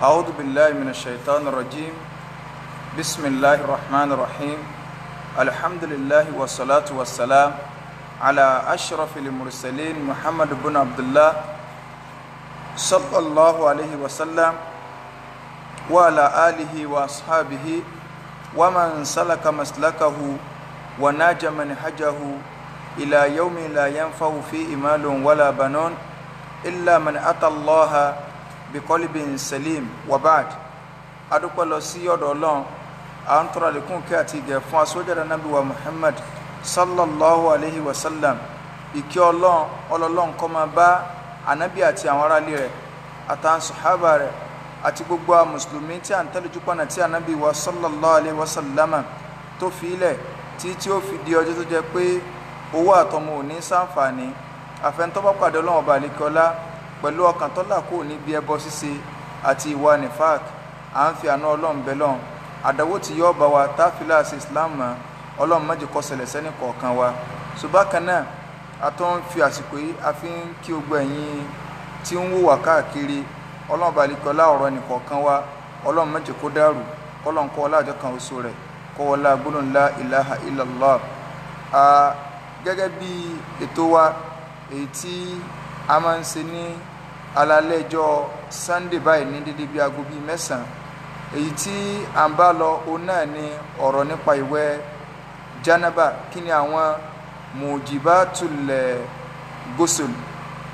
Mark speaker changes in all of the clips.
Speaker 1: أعوذ بالله من الشيطان الرجيم بسم الله الرحمن الرحيم الحمد لله والصلاة والسلام على أشرف المرسلين محمد بن عبد الله صلى الله عليه وسلم وعلى آله وأصحابه ومن سلك مسلكه وناج منهجه إلى يوم لا ينفع فيه مال ولا بنون إلا من أتى الله بقلب سليم وبعد adúpẹ́ lọ sí ọ̀dọ̀ Ọlọ́run à ń tọrọ àlékún kẹ́ àti ìgẹ̀ fún aṣọ́jáde Ànábì wa Muhammad sallallahu alayhi wa sallam ìkẹ́ Ọlọ́run kó máa bá Ànábì àti àwọn aráalé rẹ̀ àtàwọn sàhábà rẹ̀ àti gbogbo àwọn mùsùlùmí tí à ń tẹ̀lé jùpọ̀nà tí Ànábì wa sallallahu alayhi wa sallam tó fi ilẹ̀ tí ó fi di ọjọ́ tó jẹ́ pé owó àtọmọ ò ní ṣàǹfààní àfẹnutọ́ bá pàdé Ọlọ́run ọba àlékọ́lá pẹ̀lú ọkàn tó là kúrò níbi ẹbọ ṣíṣe àti ìwà nifak à ń fi àánú Ọlọ́run bẹ lọ́run àdánwò tí yóò bá wa táfìlà sí Islam mọ́ Ọlọ́run má jẹ́ kó ṣẹlẹ̀ sẹ́ni kọ̀ọ̀kan wa ṣùgbọ́n kan náà a tó ń fi àsìkò yìí a fi ń kí gbogbo ẹ̀yin tí ń wò wá káàkiri Ọlọ́run ọba àlékọ́lá ọ̀rọ̀ ẹnì kọ̀ọ̀kan wa Ọlọ́run má jẹ́ kó dàrú kọ́lọ́n kọ́ ọlájọ́ kan oṣù rẹ̀ kọ́ wọlá gbólóhùn la ilaha illallah gẹ́gẹ́ bí ètò wa èyí tí a máa ń ṣe ní alálẹ́ ọjọ́ Sunday báyìí ní dídí bí aago bíi 9 èyí tí à ń bá lọ òun náà ni ọ̀rọ̀ nípa ìwẹ̀ jánábà kí ni àwọn mujibatul ghusl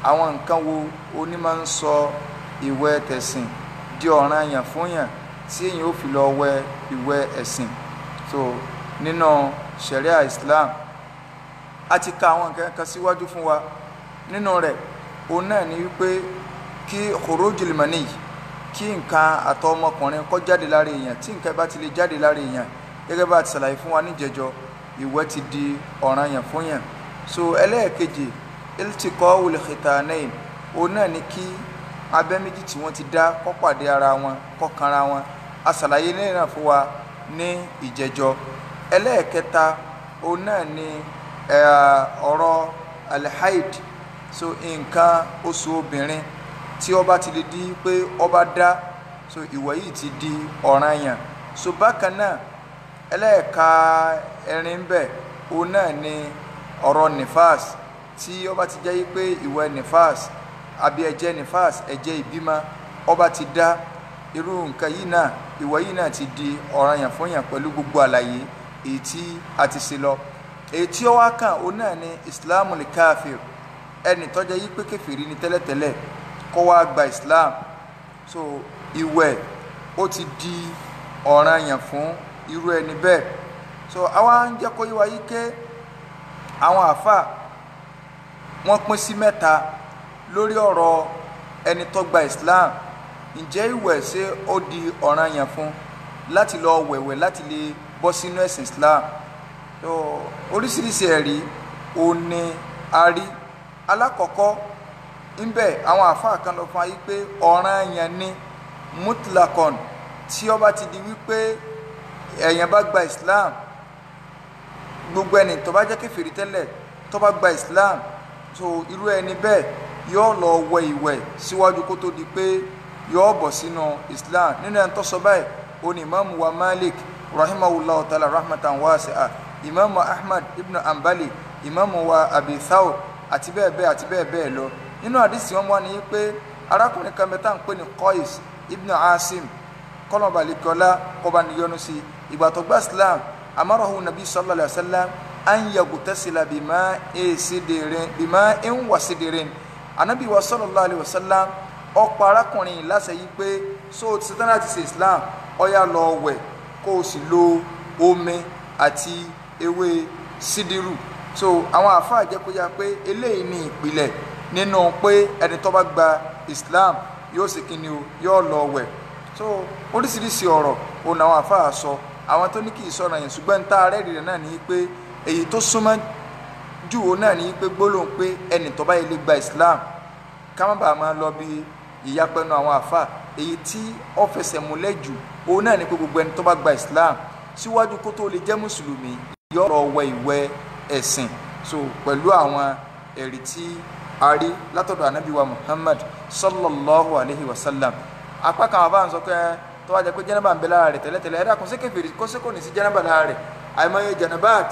Speaker 1: àwọn nǹkan wo oní máa ń sọ ìwẹ̀ tẹ̀sìn di ọ̀ranyàn fún yàn tí èyàn ó fi lọ wẹ̀ ìwẹ̀ ẹ̀sìn so nínú sharia Islam a ti ka àwọn nǹkan kan síwájú fún wa nínú rẹ̀ òun náà ni wípé kí khurujul mani kí nǹkan àtọ̀ ọmọkùnrin kó jáde lára èèyàn tí nǹkan bá ti lè jáde lára èèyàn gẹ́gẹ́ bá ti ṣàlàyé fún wa níjẹjọ ìwẹ̀ ti di ọ̀ranyàn fún yàn so ẹlẹ́ẹ̀kejì iltiqa'ul khitanayn òun náà ni kí abẹ́ méjì tí wọ́n ti dá kó pàdé ara wọn kó kanra wọn a ṣàlàyé lẹ́yìn náà fún wa ní ìjẹjọ ẹlẹ́ẹ̀kẹta òun náà ni ọ̀rọ̀ alhaid so nǹkan oṣù obìnrin tí ó bá ti lè di pé ó bá dá so ìwẹ̀ yìí ti di ọ̀ranyàn so bákan náà ẹlẹ́ẹ̀ka ẹ̀rin bẹ́ẹ̀ òun náà ni ọ̀rọ̀ nifas tí ó bá ti jẹ́ pé ìwẹ̀ nifas àbí ẹ̀jẹ̀ nifas ẹ̀jẹ̀ ìbímọ ó bá ti dá irú nǹkan yìí náà ìwẹ̀ yìí náà ti di ọ̀ranyàn fún yàn pẹ̀lú gbogbo àlàyé èyí tí a ti ṣe lọ èyí tí ó wá kàn òun náà ni islamul kafir ẹni tó jẹ́ yí pé kèfèrí ni tẹ́lẹ̀tẹ́lẹ̀ kó wá gba Islam so ìwẹ̀ ó ti di ọ̀ranyàn fún irú ẹni bẹ́ẹ̀ so àwa ń jẹ́ kó yé wa yí ké àwọn àfà wọ́n pín sí mẹ́ta lórí ọ̀rọ̀ ẹni tó gba Islam ǹjẹ́ ìwẹ̀ ṣé ó di ọ̀ranyàn fún láti lọ wẹ̀wẹ̀ láti lè bọ́ sínú ẹ̀sìn Islam so oríṣiríṣi ẹ̀rí òun ni a rí alákọ̀ọ́kọ́ ńbẹ̀ àwọn àfáà kan lọ fún ayé pé ọ̀ranyàn ni mutlakon tí ó bá ti di wípé èèyàn bá gba Islam gbogbo ẹni tó bá jẹ́ kèfèrí tẹ́lẹ̀ tó bá gba Islam so irú ẹni bẹ́ẹ̀ yóò lọ wẹ ìwẹ̀ síwájú kó tó di pé yóò bọ̀ sínú Islam nínú ẹni tó sọ báyìí òní Imam wa Malik rahimahullah ta'ala rahmatan wasi'a Imam Ahmad ibn Ambali Imam wa Abi Thawr àti bẹ́ẹ̀ bẹ́ẹ̀ àti bẹ́ẹ̀ bẹ́ẹ̀ lọ nínú àdìsí wọn wá ní pé arákùnrin kan mẹ́ta ń pè ní Qais ibn Asim kọ́nà balikọ́lá kọ́ba níyọnu sí ìgbà tó gba Islam amarahu nabi sallallahu alayhi wa sallam an yagutasila bima'in wa sidrin anabi wa sallallahu alayhi wa sallam ọ̀pọ̀ arákùnrin láṣẹ yìí pé so ti sẹ́tàn láti ṣe Islam ó yá lọ wẹ̀ kó o sì lo omi àti ewé sídìrú so àwọn àfáà jẹ́ kó yá pé eléyìí ní ìpìlẹ̀ nínú pé ẹni tó bá gba Islam yóò sì kíni o yóò lọ wẹ̀ so oríṣiríṣi ọ̀rọ̀ òun àwọn àfáà sọ àwọn tó ní kì í sọ̀rọ̀ yẹn ṣùgbọ́n tá a rẹ́ẹ̀dì rẹ̀ náà ní pé èyí tó súnmọ́ jù òun náà ní pé gbólóhùn pé ẹni tó bá yẹ lè gba Islam ká má bàa máa lọ bí ìyapẹnu àwọn àfáà èyí tí ó fẹsẹ̀ múlẹ̀ jù òun náà ní pé gbogbo ẹni tó bá gba Islam síwájú kó tó lè jẹ́ mùsùlùmí yóò lọ wẹ̀ ìwẹ̀ ẹ̀sìn so pẹ̀lú àwọn ẹ̀rí tí a rí látọ̀dọ̀ ànábì wa Muhammad sallallahu alayhi wa sallam apá kan àbá ń sọ pé tó wá jẹ́ pé jẹ́nàbà ń bẹ lára rẹ̀ tẹ́lẹ̀tẹ́lẹ̀ ẹ̀dá kún sí kèfèrí kó sí kò ní sí jẹ́nàbà lára rẹ̀ àìmọye jẹ́nàbàt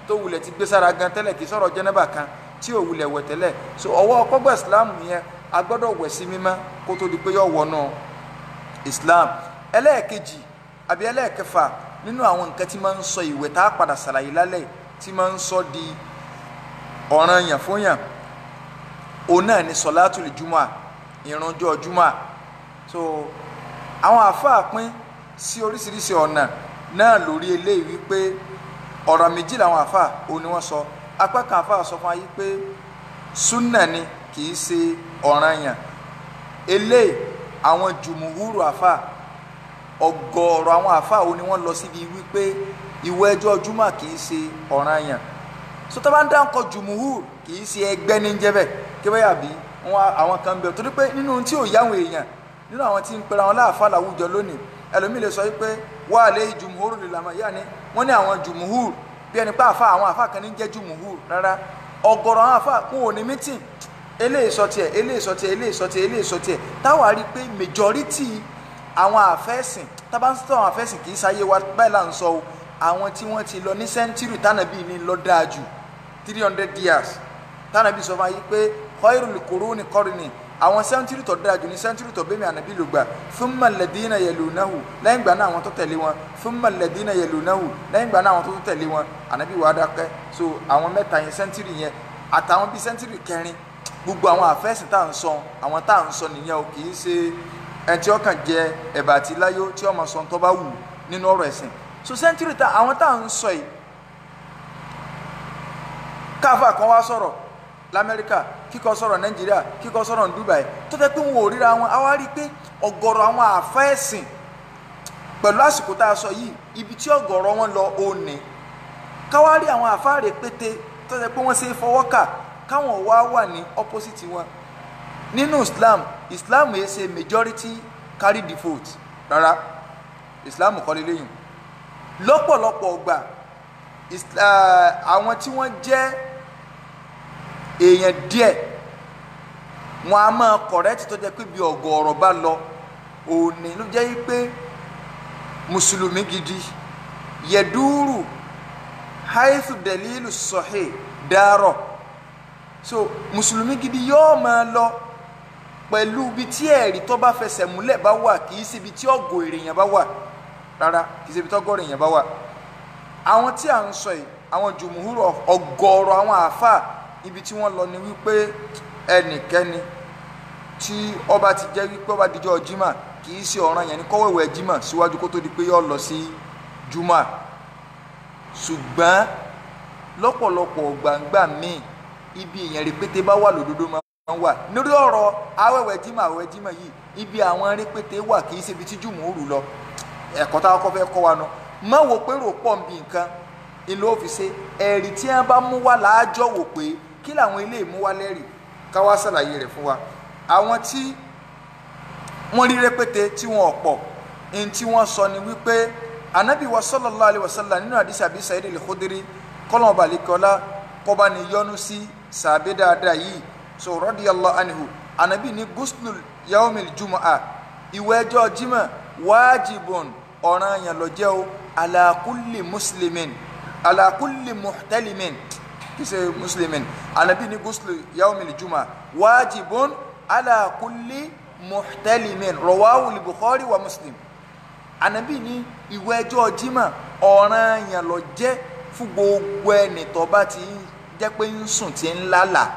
Speaker 1: tó wulẹ̀ ti gbé sára gan tẹ́lẹ̀ kì í sọ̀rọ̀ jẹ́nàbà kan tí ò wulẹ̀ wẹ̀ tẹ́lẹ̀ so ọwọ́ ọkọ́gbà islam yẹn a gbọ́dọ̀ wẹ̀ sí mímọ́ kó tó di pé yọ wọnú islam. ẹlẹ́ẹ̀kejì àbí ẹlẹ́ẹ̀kẹfà nínú àwọn nǹkan tí máa ń sọ ìwẹ̀ tá a padà ṣàlàyé lálẹ́ tí máa ń sọ di ọ̀ranyàn fún yàn òun náà ni sọ̀látùl jumu'ah ìrúnjọ́ jumu'ah. so àwọn àfáà pín sí oríṣiríṣi ọ̀nà náà lórí eléyìí wípé ọ̀rọ̀ méjì làwọn àfáà òun ni wọ́n sọ. apá kan àfáà sọ fún wa yìí pé súnà ni kì í ṣe ọ̀ranyàn. eléyìí àwọn jùmùhúrù àfáà ọ̀gọ̀ọ̀rọ̀ àwọn àfáà òun ni wọ́n lọ síbi wípé ìwẹ̀ ọjọ́ jumu'ah kì í ṣe ọ̀ranyàn. so tó bá ń dáńkọ jùmùhúrù kì í ṣe ẹgbẹ́ ní jẹ́bẹ̀ kí wọ́n yà bí àwọn kan bẹ̀ torí pé nínú tí ò yáwọn èèyàn nínú àwọn tí ń pera wọn láàfáà láwùjọ lónìí ẹlòmíì lè sọ wípé wà á lé jùmùhúrù lè làmọ́ yá ni wọ́n ní àwọn jùmùhúrù bí ẹni pé àwọn àfáà kan ní jẹ́ jùmùhúrù rárá ọ̀gọ̀rọ̀ àwọn àfáà wọn ò ní mítìn eléyìí sọ tiẹ̀ eléyìí sọ tiẹ̀ eléyìí sọ tiẹ̀ eléyìí sọ tiẹ̀ táwa rí i pé majority àwọn àfẹ́sìn tábà ń sọ àwọn àfẹ́sìn kì í sáyé wa báyìí là ń sọ o àwọn tí wọ́n ti lọ ní sẹ́ńtírì tánàbí ní lọ dáa jù 300 years tánàbí sọ fún wa yìí pé khairul quruni qarni àwọn sẹ́ńtírì tó dáa jù ní sẹ́ńtírì tó bẹ́mi ànábì ló gbà thumma alladhina yalunahu lẹ́yìn ìgbà náà àwọn tó tẹ̀lé wọn thumma alladhina yalunahu lẹ́yìn ìgbà náà àwọn tó tẹ̀lé wọn ànábì wà á dákẹ́ so àwọn mẹ́ta yẹn sẹ́ńtírì yẹn àtàwọn bíi sẹ́ńtírì kẹrin gbogbo àwọn àfẹ́sìn tá à ń sọ àwọn tá à ń sọ nìyẹn o kì í ṣe ẹni tí ó kàn jẹ ẹ̀bà àti láyó tí ó máa sọ tó bá wù nínú ọ̀rọ̀ ẹ̀sìn so sẹ́ńtírì tá àwọn tá à ń sọ yìí káfà kan wá sọ̀rọ̀ lamẹ́ríkà kíkọ́ sọ̀rọ̀ nàìjíríà kíkọ́ sọ̀rọ̀ dubai tó tẹ́ pé wọn ò ríra wọn àwa rí i pé ọ̀gọ̀rọ̀ àwọn àfẹ́sìn pẹ̀lú àsìkò tá a sọ yìí ibi tí ọ̀gọ̀rọ̀ wọn lọ ò ní káwá rí àwọn àfáàrè pété tó tẹ́ pé wọ́n ṣe é fọwọ́ kà káwọn wá wà ní opposite wọn nínú islam yìí ṣe majority carry the vote rárá islam kọ́ lélẹ́yìn lọ́pọ̀lọpọ̀ ọgbà àwọn tí wọ́n jẹ́ èèyàn díẹ̀ wọn a máa correct tó jẹ́ pé bí ọ̀gọ̀ọ̀rọ̀ bá lọ òní ló jẹ́ pé mùsùlùmí gidi yẹ̀dúrù haithu dalilu sahih dárọ̀ so mùsùlùmí gidi yóò máa lọ pẹ̀lú ibi tí ẹ̀rí tó bá fẹsẹ̀ múlẹ̀ bá wà kì í ṣe ibi tí ọ̀gọ̀ èèyàn bá wà rárá kì í ṣe ibi tí ọ̀gọ̀ èèyàn bá wà àwọn tí à ń sọ yìí àwọn jùmùhúrù ọ̀gọ̀ọ̀rọ̀ àwọn àáfàá ibi tí wọ́n lọ ni wípé ẹnikẹ́ni tí ọba ti jẹ́ wípé ọba dijọ́ jimá kì í ṣe ọ̀ràn yẹn ní kọ́wẹ́wẹ́ jimá síwájú kó tó di pé yọ lọ sí jumá ṣùgbọ́n lọ́pọ̀lọpọ̀ gbàngbà míì ibi èèyàn rẹpẹtẹ bá wà lódodo máa ń wà lórí ọ̀rọ̀ awẹ́wẹ́ jimá yìí ibi àwọn rẹpẹtẹ wà kì í ṣe ibi tí jùmùhúrù lọ ẹ̀kọ́ tá a kọ́ fẹ́ kọ́ wa nù má wò pé rò pọ̀ nbí nǹkan ìlú òfìsè ẹ̀rí tí wọ́n bá mú wá láàjọ wò pé kí làwọn ilé ìmú wá lẹ́rìí ká wá ṣàlàyé rẹ̀ fún wa àwọn tí wọ́n rí rẹpẹtẹ tí wọ́n ọ̀pọ̀ ní tí wọ́n sọ ni wípé anabi wa sallallahu alayhi wa sallam nínú àdìsí Abi Sa'id al-Khudri kọ́lọ́n balikọ́lá kọ́ba ni yọ́nú sí sàbẹ̀ dáadáa yìí so radiyallahu anhu anabi ní guslul yawmil jumu'ah ìwẹ̀ ọjọ́ jimá wájibun ọ̀ranyàn ló jẹ́ o ala kulli muslimin ala kulli muhtalimin kìí muslimin anabi ní guslu yawmil jumu'ah wájibun ala kulli muhtalimin rawahu al-Bukhari wa Muslim anabi ní ìwẹ̀ ọjọ́ jimá ọ̀ranyàn ló jẹ́ fún gbogbo ẹni tó bá ti jẹ́ pé ń sùn tí ń lálàá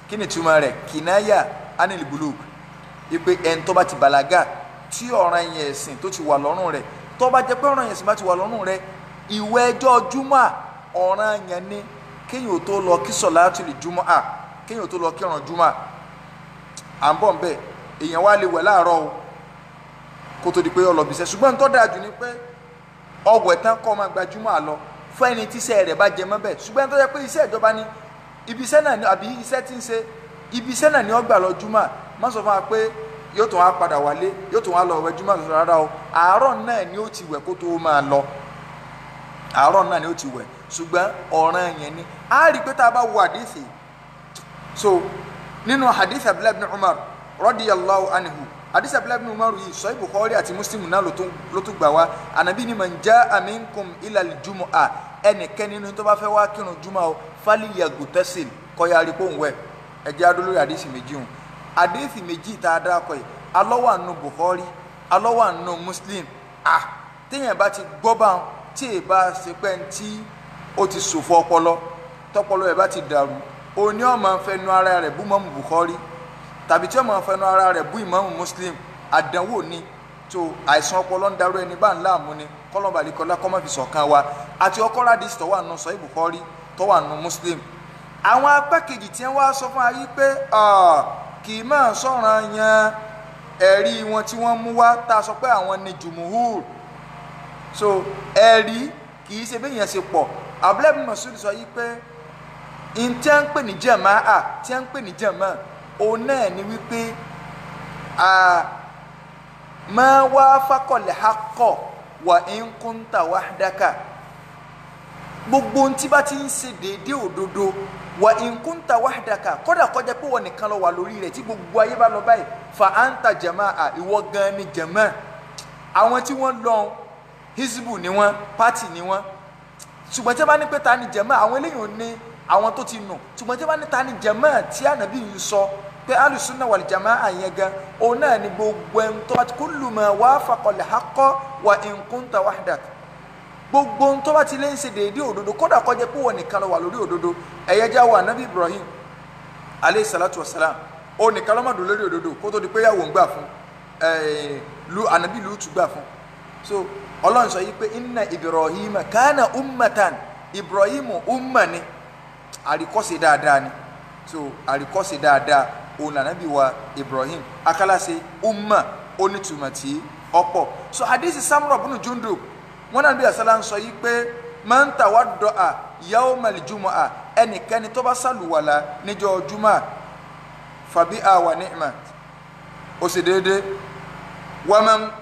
Speaker 1: kí ni túmọ̀ rẹ̀ kìnnáyà anil bulug ipe ẹni tó bá ti bàlágà tí ọ̀ranyàn ẹ̀sìn tó ti wà lọ́rùn rẹ̀ tó bá jẹ́ pé ọ̀ranyàn ẹ̀sìn bá ti wà lọ́rùn rẹ̀ ìwẹ̀ ọjọ́ júmọ́ ọ̀ranyàn ni kéèyàn ò tó lọ kí sọ̀látùl júmọ́ kéèyàn ò tó lọ kírun júmọ́ à ń bọ̀ ń bẹ̀ èèyàn wá lè wẹ̀ láàárọ̀ o kó tó di pé ọlọ́bì iṣẹ́ ṣùgbọ́n tó dáa jù ni pé ọwọ́ ẹ̀tàn kọ́ máa gba júmọ́ àlọ fún ẹni tí iṣẹ́ rẹ̀ bá jẹ mọ́ bẹ́ẹ̀ ṣùgbọ́n tó yẹ pé iṣẹ́ ìjọba ni ibi iṣẹ́ náà ni àbí iṣẹ́ tí ń ṣe ibi iṣẹ́ náà ni ó gbà lọ júmọ́ má sọ fún wa pé yóò tún wá padà wálé yóò tún wá lọ wẹ̀ júmọ́ tuntun rárá o àárọ̀ náà ni ó ti wẹ̀ kó tó máa lọ àárọ̀ náà ni ó ti wẹ̀ ṣùgbọ́n ọ̀ranyàn ni a rí pé tá a bá wo àdìsí so nínú hadith Abdullah ibn Umar radiyallahu anhu hadith Abdullah ibn Umar yìí Sahih Bukhari àti Muslim náà ló tún gbà wá Ànábì ní man jaa minkum ila al-jumu'ah ẹnikẹ́ni nínú tó bá fẹ́ wá kírun juma o falyaghtasil kó yá rí pé òun wẹ̀ ẹ jẹ́ adó lórí hadith méjì hùn hadith méjì tá a dákọ̀ yìí alọ́wà nù Bukhari alọ́wà nù Muslim téèyàn bá ti gbọ́ bá tí ì bá ṣe pẹ́ tí ó ti ṣòfò ọpọlọ tọpọlọ ẹ̀ bá ti dàrú òní ọmọ fẹnu ara rẹ̀ bú mọ́mù Bukhari tàbí tí ọmọ fẹnu ara rẹ̀ bú ìmámù Muslim àdánwò ni tó àìsàn ọpọlọ ń darú ẹni bá ń láàmú ni kọlọmọ àlekọlá kọmọ fi ṣọ̀kan wa àti ọkọlá dis tó wà nù Sahih Bukhari tó wà nù Muslim. àwọn apá kejì tí wọ́n sọ fún ayé pé kì í máa sọ̀ràn yan ẹ̀rí wọn tí wọ́n mú wá tá a sọ pé àwọn ni jùmùhúr so ẹ̀rí kì í ṣe bẹ́ẹ̀ yẹn ṣe pọ̀ Abdullah ibn Mas'ud sọ yìí pé tí a ń pè ní jàmáà tí a ń pè ní jàmáà òun náà ni wípé ma wafaqal haqqa wa in kunta wahdaka gbogbo ohun tí bá ti ń ṣe déédéé òdodo wa in kunta wahdaka kódà kó jẹ́ pé wọ́n nìkan ló wà lórí rẹ̀ tí gbogbo ayé bá lọ báyìí fa anta jàmáà ìwọ gan ni jàmáà àwọn tí wọ́n lọ hizbu ni wọ́n pátì ni wọ́n ṣùgbọ́n tí a bá ní pé ta ni jàmáà àwọn eléyìí ò ní àwọn tó ti nù ṣùgbọ́n tí a bá ní ta ni jàmáà tí ànábì ń sọ pé alùsùnà wal jàmáà yẹn gan òun náà ni gbogbo ẹni tó bá ti kullu ma wafaqal haqqa wa in kunta wahdak gbogbo ohun tó bá ti lè ń ṣe déédéé òdodo kódà kó jẹ́ pé wọ́n nìkan ló wà lórí òdodo ẹ̀yẹ já wa ànábì Ibrahim alayhi salatu wassalam ó nìkan ló má dùn lórí òdodo kó tó di pé yàwó ń gbà fún ànábì Lútù gbà fún so Ọlọ́run sọ yìí pé inna Ibrahim kana ummatan Ibrahim umma ni àríkọ́ṣe dáadáa ni so àríkọ́ṣe dáadáa òun ànábì wa Ibrahim akálàṣe umma onítùmọ̀ tí ọ̀pọ̀ so hadith Samura ibn Jundub wọn náà bí asálà ń sọ yìí pé man tawadda'a yawmal jumu'ah ẹnikẹ́ni tó bá sàlùwàlà níjọ́ jùmọ̀ fabi'a wa ni'mat ó sì déédéé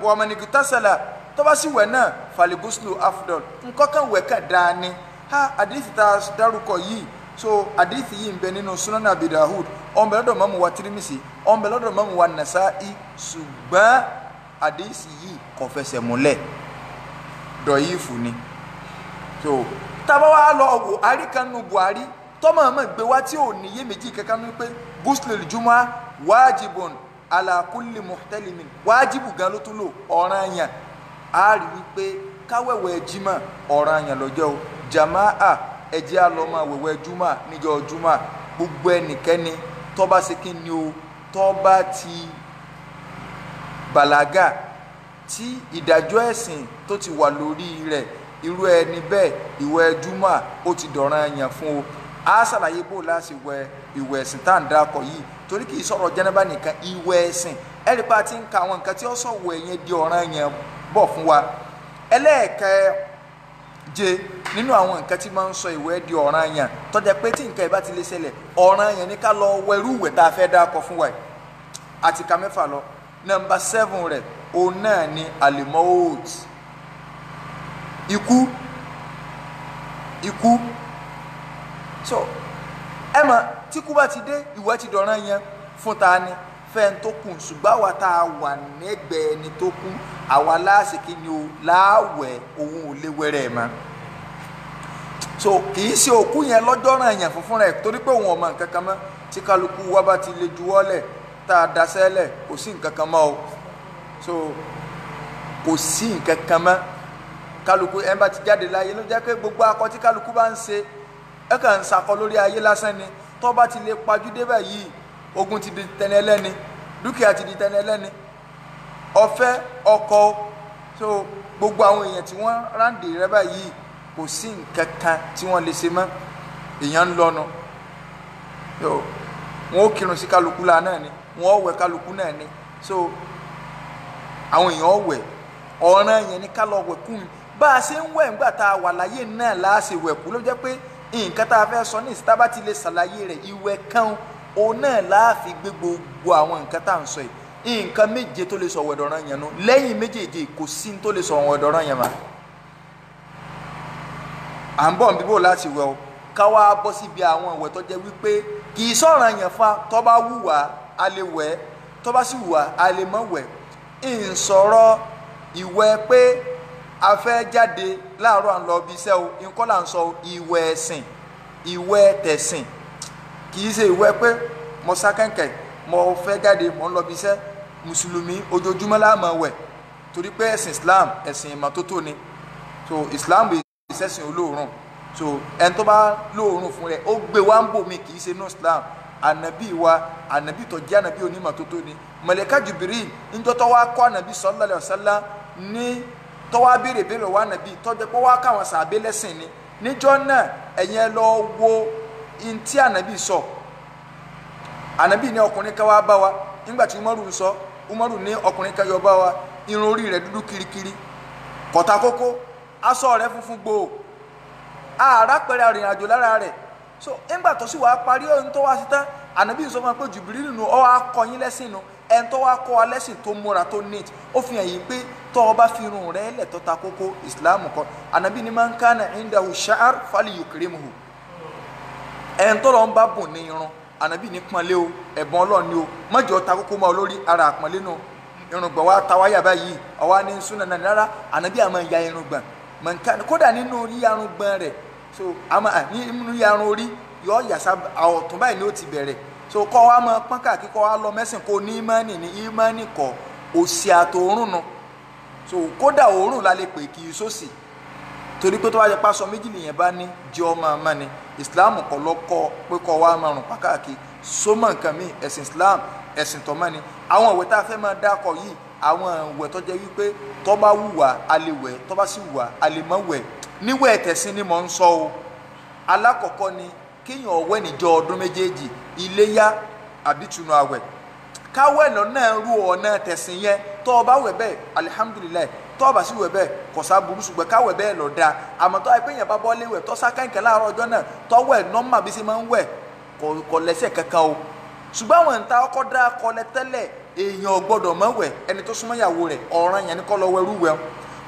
Speaker 1: wa man igtasala tó bá sì wẹ̀ náà faliguslu afdal nǹkan kan wẹ̀ kàn dáa ni hadith tá dárúkọ yìí so hadith yìí ń bẹ nínú Sunan Abi Dawud ó ń bẹ lọ́dọ̀ Imamu wa Tirmidhi ó ń bẹ lọ́dọ̀ Imamu wa Nasa'i ṣùgbọ́n hadith yìí kò fẹsẹ̀ múlẹ̀ dọ̀yìfù ni so tábà wà lọ wò àríkànnù Buhari tọ́mọ̀ ọmọ ìgbé wa tí ò ní yé méjì kankan ní pé guslul jumu'ah wajibun ala kulli muhtalimin wájibù gan ló tún lò ọ̀ranyàn á rí wípé káwẹ̀wẹ̀ jímọ̀ ọ̀ranyàn lọ́jọ́ o jàmáà ẹjẹ́ àlọ́mọ wẹ̀wẹ̀ júmọ̀ níjọ́ júmọ̀ gbogbo ẹnikẹ́ni tó bá ṣe kí ni o tó bá ti bàlágà tí ìdájọ́ ẹ̀sìn tó ti wà lórí rẹ̀ irú ẹni bẹ́ẹ̀ ìwẹ̀ júmọ̀ ó ti dọ̀ranyàn fún o á ṣàlàyé bó láti wẹ̀ ìwẹ̀ ẹ̀sìn tá à ń dákọ̀ yìí torí kì í sọ̀rọ̀ jẹ́nẹ́bà nìkan ìwẹ̀ ẹ̀sìn ẹ̀rí pa ti ń ka àwọn nǹkan tí ó sọ̀wọ́ ẹ̀yẹn di ọ̀ranyàn bọ̀ fún wa ẹlẹ́ẹ̀kẹje nínú àwọn nǹkan tí máa ń sọ ìwẹ̀ di ọ̀ranyàn tó jẹ́ pé tí nǹkan ìbá ti lè ṣẹlẹ̀ ọ̀ranyàn ní ká lọ wẹ̀rú ìwẹ̀ tá a fẹ́ dákọ̀ fún wa àti ka mẹ́fà lọ nọ́mbà 7 rẹ̀ òun náà ni alimoot ikú so ẹ mọ̀ tí kú bá ti dé ìwẹ̀ ti dọ̀ranyàn fún ta ni fẹ́ẹ́ tó kù ṣùgbọ́n àwa tá a wà nẹ́gbẹ̀ẹ́ ẹni tó kú àwa láàṣìkí ni o láàwẹ̀ òun ò lè wẹ̀rẹ̀ ẹ̀ mọ́ so kì í ṣe òkú yẹn lọ́jọ́ ràn yàn fúnfún rẹ̀ torí pé òun ọmọ nǹkan kan mọ́ tí kálukú wa bá ti lè juwọ́lẹ̀ tá a daṣẹ́lẹ̀ kò sí nǹkan kan mọ́ o so kò sí nǹkan kan mọ́ kálukú ẹ̀ bá ti jáde láyé ló jẹ́ pé gbogbo akọ tí kálukú bá ń ṣe ẹ̀ kàn ń sakọ lórí ayé lásán ni tó bá ti lè pajú débẹ̀ yìí ogun ti di tẹni ẹlẹ́ni dúkìá ti di tẹni ẹlẹ́ni ọ̀fẹ́ ọkọ so gbogbo àwọn èèyàn tí wọ́n ráǹdì rẹ báyìí kò sí nǹkan kan tí wọ́n lè ṣe mọ́ èèyàn ń lọ́nu so wọ́n ó kírun sí kálukú la náà ni wọ́n ó wẹ̀ kálukú náà ni so àwọn èèyàn ó wẹ̀ ọ̀ràn yẹn ní ká lọ wẹ̀ kú mi bá a ṣe ń wẹ̀ ńgbà tá a wà láyé náà láàṣẹ wẹ̀ kú ló jẹ́ pé nǹkan tá a fẹ́ sọ ní ìsìta bá ti lè ṣàlàyé rẹ̀ ìwẹ̀ kan òun náà láàfin gbé gbogbo àwọn nǹkan tá à ń sọ yìí nǹkan méje tó lè sọ ọ̀wẹ̀ dọ̀ràn yẹn nu lẹ́yìn méjèèjì kò sí tó lè sọ ọ̀wẹ̀ dọ̀ràn yẹn mà à ń bọ̀ bíbò láti wẹ̀ o ká wá bọ́ síbi àwọn ìwẹ̀ tó jẹ́ wípé kì í sọ̀ràn yẹn fa tó bá wù wá a lè wẹ̀ tó bá sì wà a lè má wẹ̀ ń sọ̀rọ̀ ìwẹ̀ pé a fẹ́ jáde láàárọ̀ à ń lọ bí iṣẹ́ o nǹkan là ń sọ ìwẹ̀ ẹ̀sìn ìwẹ̀ tẹ̀sìn kì í ṣe ìwẹ̀ pé mo sá kẹ̀kẹ́ mo fẹ́ jáde mo ń lọ bí iṣẹ́ mùsùlùmí ojoojúmọ́ la máa wẹ̀ torí pé ẹ̀sìn Islam ẹ̀sìn ìmọ́tótó ni so Islam ìṣẹ̀sìn olóòórùn so ẹni tó bá lóòórùn fún rẹ̀ ó gbé wá ń bò mí kì í ṣe no Islam anabi wa anabi tó jẹ́ anabi onímọ́tótó ni màláíkà Jibril níjọ́ tó wá kọ́ anabi sallallahu alaihi wasallam ní tó wá béèrè wá anabi tó jẹ́ pé wá káwọn sàbẹ̀ lẹ́sìn ni níjọ́ náà ẹ̀yin ẹ lọ wo ntí anabi sọ anabi ní ọkùnrin kan wá bá wa nígbà tí Umaru sọ Umaru ní ọkùnrin kan yọ bá wa irun orí rẹ̀ dúdú kirikiri kọ̀tà kókó aṣọ rẹ̀ funfun gbòò ààrá pẹ̀rẹ̀ arìnrìn àjò lára rẹ̀ so nígbà tó sì wàá parí ohun tó wá sí tán ànábì sọ fún wa pé Jibril nù ọ wá kọ́ yín lẹ́sìn nù ẹni tó wá kọ́ wa lẹ́sìn tó múra tó neat ó fi hàn yín pé tó o bá fi irun rẹ̀ lẹ̀ tó ta kókó ìsìláàmù kọ́ ànábì ní man kana indahu sha'r falyukrimhu ẹni tó lọ ń bá bùn ní irun ànábì ní pọ́nlé o ẹ̀bùn Ọlọ́run ni o mọ́jọ́ ta kókó mọ́ lórí ara àpọ́nlé nù irùngbọ̀n wa ta wáyà báyìí ọwọ́ ní súnà náà rárá ànábì àmọ́ ya irùngbọ̀n mọ̀nkán kódà nínú yíyarùngbọ̀n rẹ̀ so àmọ́ nínú yíyarùn orí yọ yàsá ọ̀tún báyìí ni ó ti bẹ̀rẹ̀ so kọ́ wa mọ pọ́n káàkiri kọ́ wa lọ mẹ́sìn kó ní ìmánì kọ́ òsì àtòórùn nu so kódà òórùn la lè pè kì í sósì torí pé tó wá jẹ pásọ méjì lèyìn bá ní jẹ́ ọmọ ọmọ ni Islam kọ́ lọ́kọ́ pé kọ́ wa máa rùn pákàkiri sómọ̀ nǹkan mi ẹ̀sìn Islam ẹ̀sìn tọ́mọ́ ni àwọn ìwé tá a fẹ́ máa dákọ̀ yìí àwọn ìwé tó jẹ́ wípé tó bá wùwà a lè wẹ̀ tó bá sì wùwà a lè má wẹ̀ níwẹ̀ tẹ̀sìn ni mò ń sọ o alákọ̀ọ́kọ́ ni kéèyàn ọ̀wẹ́ níjọ́ ọdún méjèèjì iléyá àbí túnú àwẹ̀ káwẹ̀ lọ́nà rú ọ̀nà tẹ̀sìn yẹn tó o bá wẹ̀ bẹ́ẹ̀ alihamudulilayi tó o bá sì wẹ̀ bẹ́ẹ̀ kọ̀sá burú ṣùgbọ́n káwẹ̀ bẹ́ẹ̀ lọ dáa àmọ́ tó ẹgbẹ́ yẹn bá bọ́ léwẹ̀ tó sá kẹ́kẹ́ láàárọ̀ ọjọ́ náà tó wẹ̀ nọ́mà bí ṣe máa ń wẹ̀ kò lẹ́sẹ̀ kankan o ṣùgbọ́n àwọn ìta ọkọ̀ dá kọlẹ̀ tẹ́lẹ̀ èèyàn gbọ́dọ̀ mọ̀ wẹ̀ ẹni tó súnmọ́ ìyàwó rẹ̀ ọ̀ràn yẹn ní kọ́ lọ wẹ̀rú wẹ̀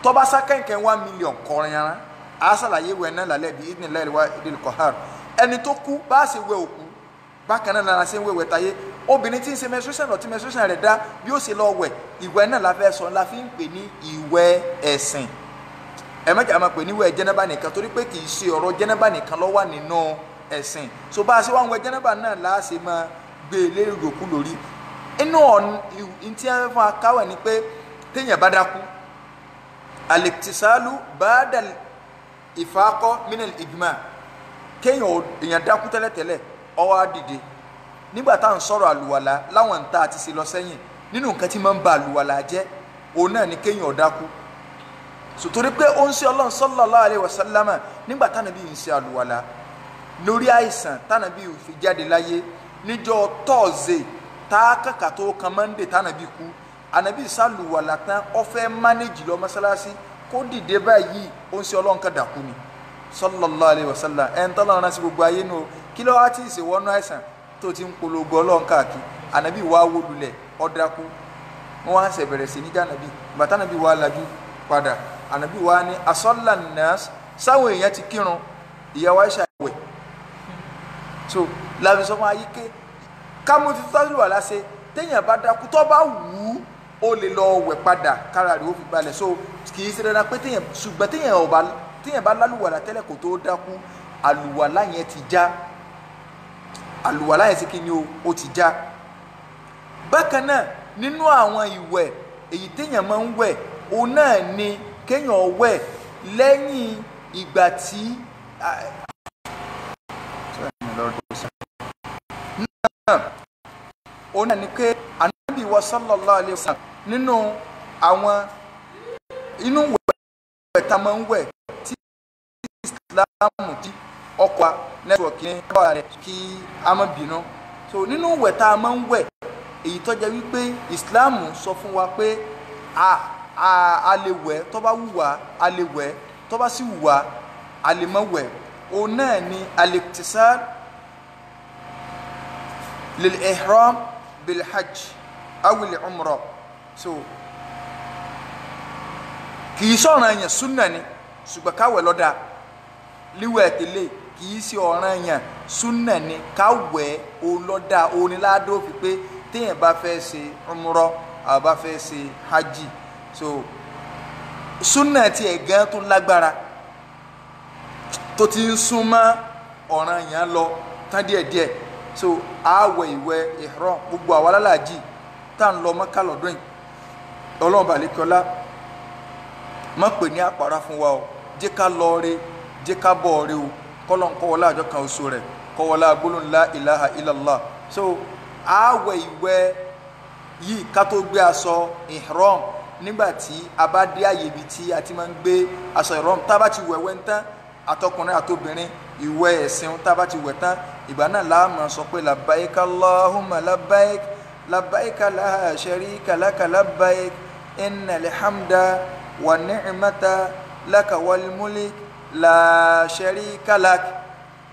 Speaker 1: tó bá sá kẹ́kẹ́ 1 million kọrin yẹn á ṣàlàyé wẹ̀ náà lálẹ́ bí idhnillahi wahidil qahhar ẹni tó kú bá ṣe wẹ̀ òkú bákan náà lára ṣe ń wẹ̀wẹ̀ táyé obìnrin tí ń ṣe menstruation ọ̀tí menstruation rẹ̀ dá bí ó ṣe lọ wẹ̀ ìwẹ̀ náà la fẹ́ sọ la fi ń pè ní ìwẹ̀ ẹ̀sìn ẹ má jà máa pè ní ìwẹ̀ jẹ́nẹ́bà nìkan torí pé kì í ṣe ọ̀rọ̀ jẹ́nẹ́bà nìkan ló wà nínú ẹ̀sìn so bá a ṣe wá ń wẹ̀ jẹ́nẹ́bà náà la ṣe máa gbé e lérí òkú lórí inú tí wọ́n fún akáwẹ̀ ni pé téèyàn bá dákú al-iktisalu ba'da al-ifaqah min al-ijma' kéèyàn èèyàn dákú tẹ́lẹ̀tẹ́lẹ̀ ó wá dìde nígbà tá à ń sọ̀rọ̀ àlùwàlá láwọn tá a ti ṣe lọ sẹ́yìn nínú nǹkan tí máa ń ba àlùwàlá jẹ́ òun náà ni kéèyàn dákú sòtórí pé ó ń ṣe Ọlọ́run sallallahu alaihi wasallam nígbà tánàbí ń ṣe àlùwàlá lórí àìsàn tánàbí fi jáde láyé níjọ́ tọ́ọ̀zẹ̀ tá a kàkà tó kan mọ́ndé tánàbí kú ànàbí sàlùwàlá tán ó fẹ́ mánéjì lọ mọ́sálásí kó dìde báyìí ó ń ṣe Ọlọ́run ká dàkú ni sallallahu alaihi wasallam ẹn tọ́lọ́run rán sí gbogbo ayé nù kí ló wá tí ì ṣèwọ́nú àìsàn tó ti ń polongo Ọlọ́run káàkiri ànàbí wá wó lulẹ̀ ọ̀dàkú wọn wá ṣe bẹ̀rẹ̀ sí níjà ànàbí bàtà ànàbí wá lajú padà ànàbí wá ní asọ́là nọ́ọ̀sì sáwọn èèyàn ti kírun ìyàwó àìsàn ìwẹ̀ so làbí sọ fún ayé ké kámo ti tọ́jú wà láṣẹ téèyàn bá dákú tó bá wù ú ó lè lọ wẹ̀ padà kára rẹ̀ ó fi balẹ̀ so kì í ṣe dandan pé ṣùgbọ́n téèyàn bá lálùwàlà tẹ́lẹ̀ kó tó dákú àlùwàlà yẹn ti já àlùwàlà yẹn sì kí ni ó ti já bákan náà nínú àwọn ìwẹ̀ èyí téèyàn máa ń wẹ̀ òun náà ni kéèyàn wẹ̀ lẹ́yìn ìgbà tí òun náà ni pé Ànábì wa sallallahu alaihi wasallam nínú àwọn inú wẹ̀ tá máa ń wẹ̀ tí Islam tí ọkọ̀ nẹ́tíwọ̀kì ní ọ̀rọ̀ rẹ̀ kí a má bínú so nínú wẹ̀ tá a máa ń wẹ̀ èyí tó jẹ́ wípé Islam sọ fún wa pé a lè wẹ̀ tó bá wù wá a lè wẹ̀ tó bá sì wù wá a lè má wẹ̀ òun náà ni al-iktisal lil-ihram bil-hajj aw al-umrah so kì í sọ̀rọ̀ yẹn súnà ni ṣùgbọ́n káwẹ̀ lọ́dà líwẹ̀ tẹ́lẹ̀ kì í sí ọ̀ràn yẹn súnà ni káwẹ̀ olọ́dà onílàádó fi pé téèyàn bá fẹ́ ṣe umrah àbí bá fẹ́ ṣe hajj so sunna tí ẹ̀ gan tó lágbára tó ti ń súnmọ́ ọ̀ràn yẹn lọ tán díẹ̀díẹ̀ so àwẹ̀ ìwẹ̀ ihram gbogbo àwọn alálàájì tá à ń lọ Mẹ́kà lọ́dún yìí ọlọ́run balẹ̀kọ́lá má pè ní àpárá fún wa o jẹ́ ká lọ rí jẹ́ ká bọ̀ rí o kọ́lọ́n kọ́wọ́lá àjọ kan oṣù rẹ̀ kọ́wọ́lá gbólóhùn la ilaha illallah so àwẹ̀ ìwẹ̀ yìí ká tó gbé aṣọ ihram nígbà tí a bá dé àyè ibi tí a ti máa ń gbé aṣọ ihram tá a bá ti wẹ̀wẹ̀ ń tán àtọkùnrin àtobìnrin ìwẹ̀ ẹ̀sìn tá a bá ti wẹ̀ tán ìgbà náà la máa sọ pé labbaik allahumma labbaik labbaik la sharika laka labbaik innal hamda wa ni'mata laka wal mulk la sharika lak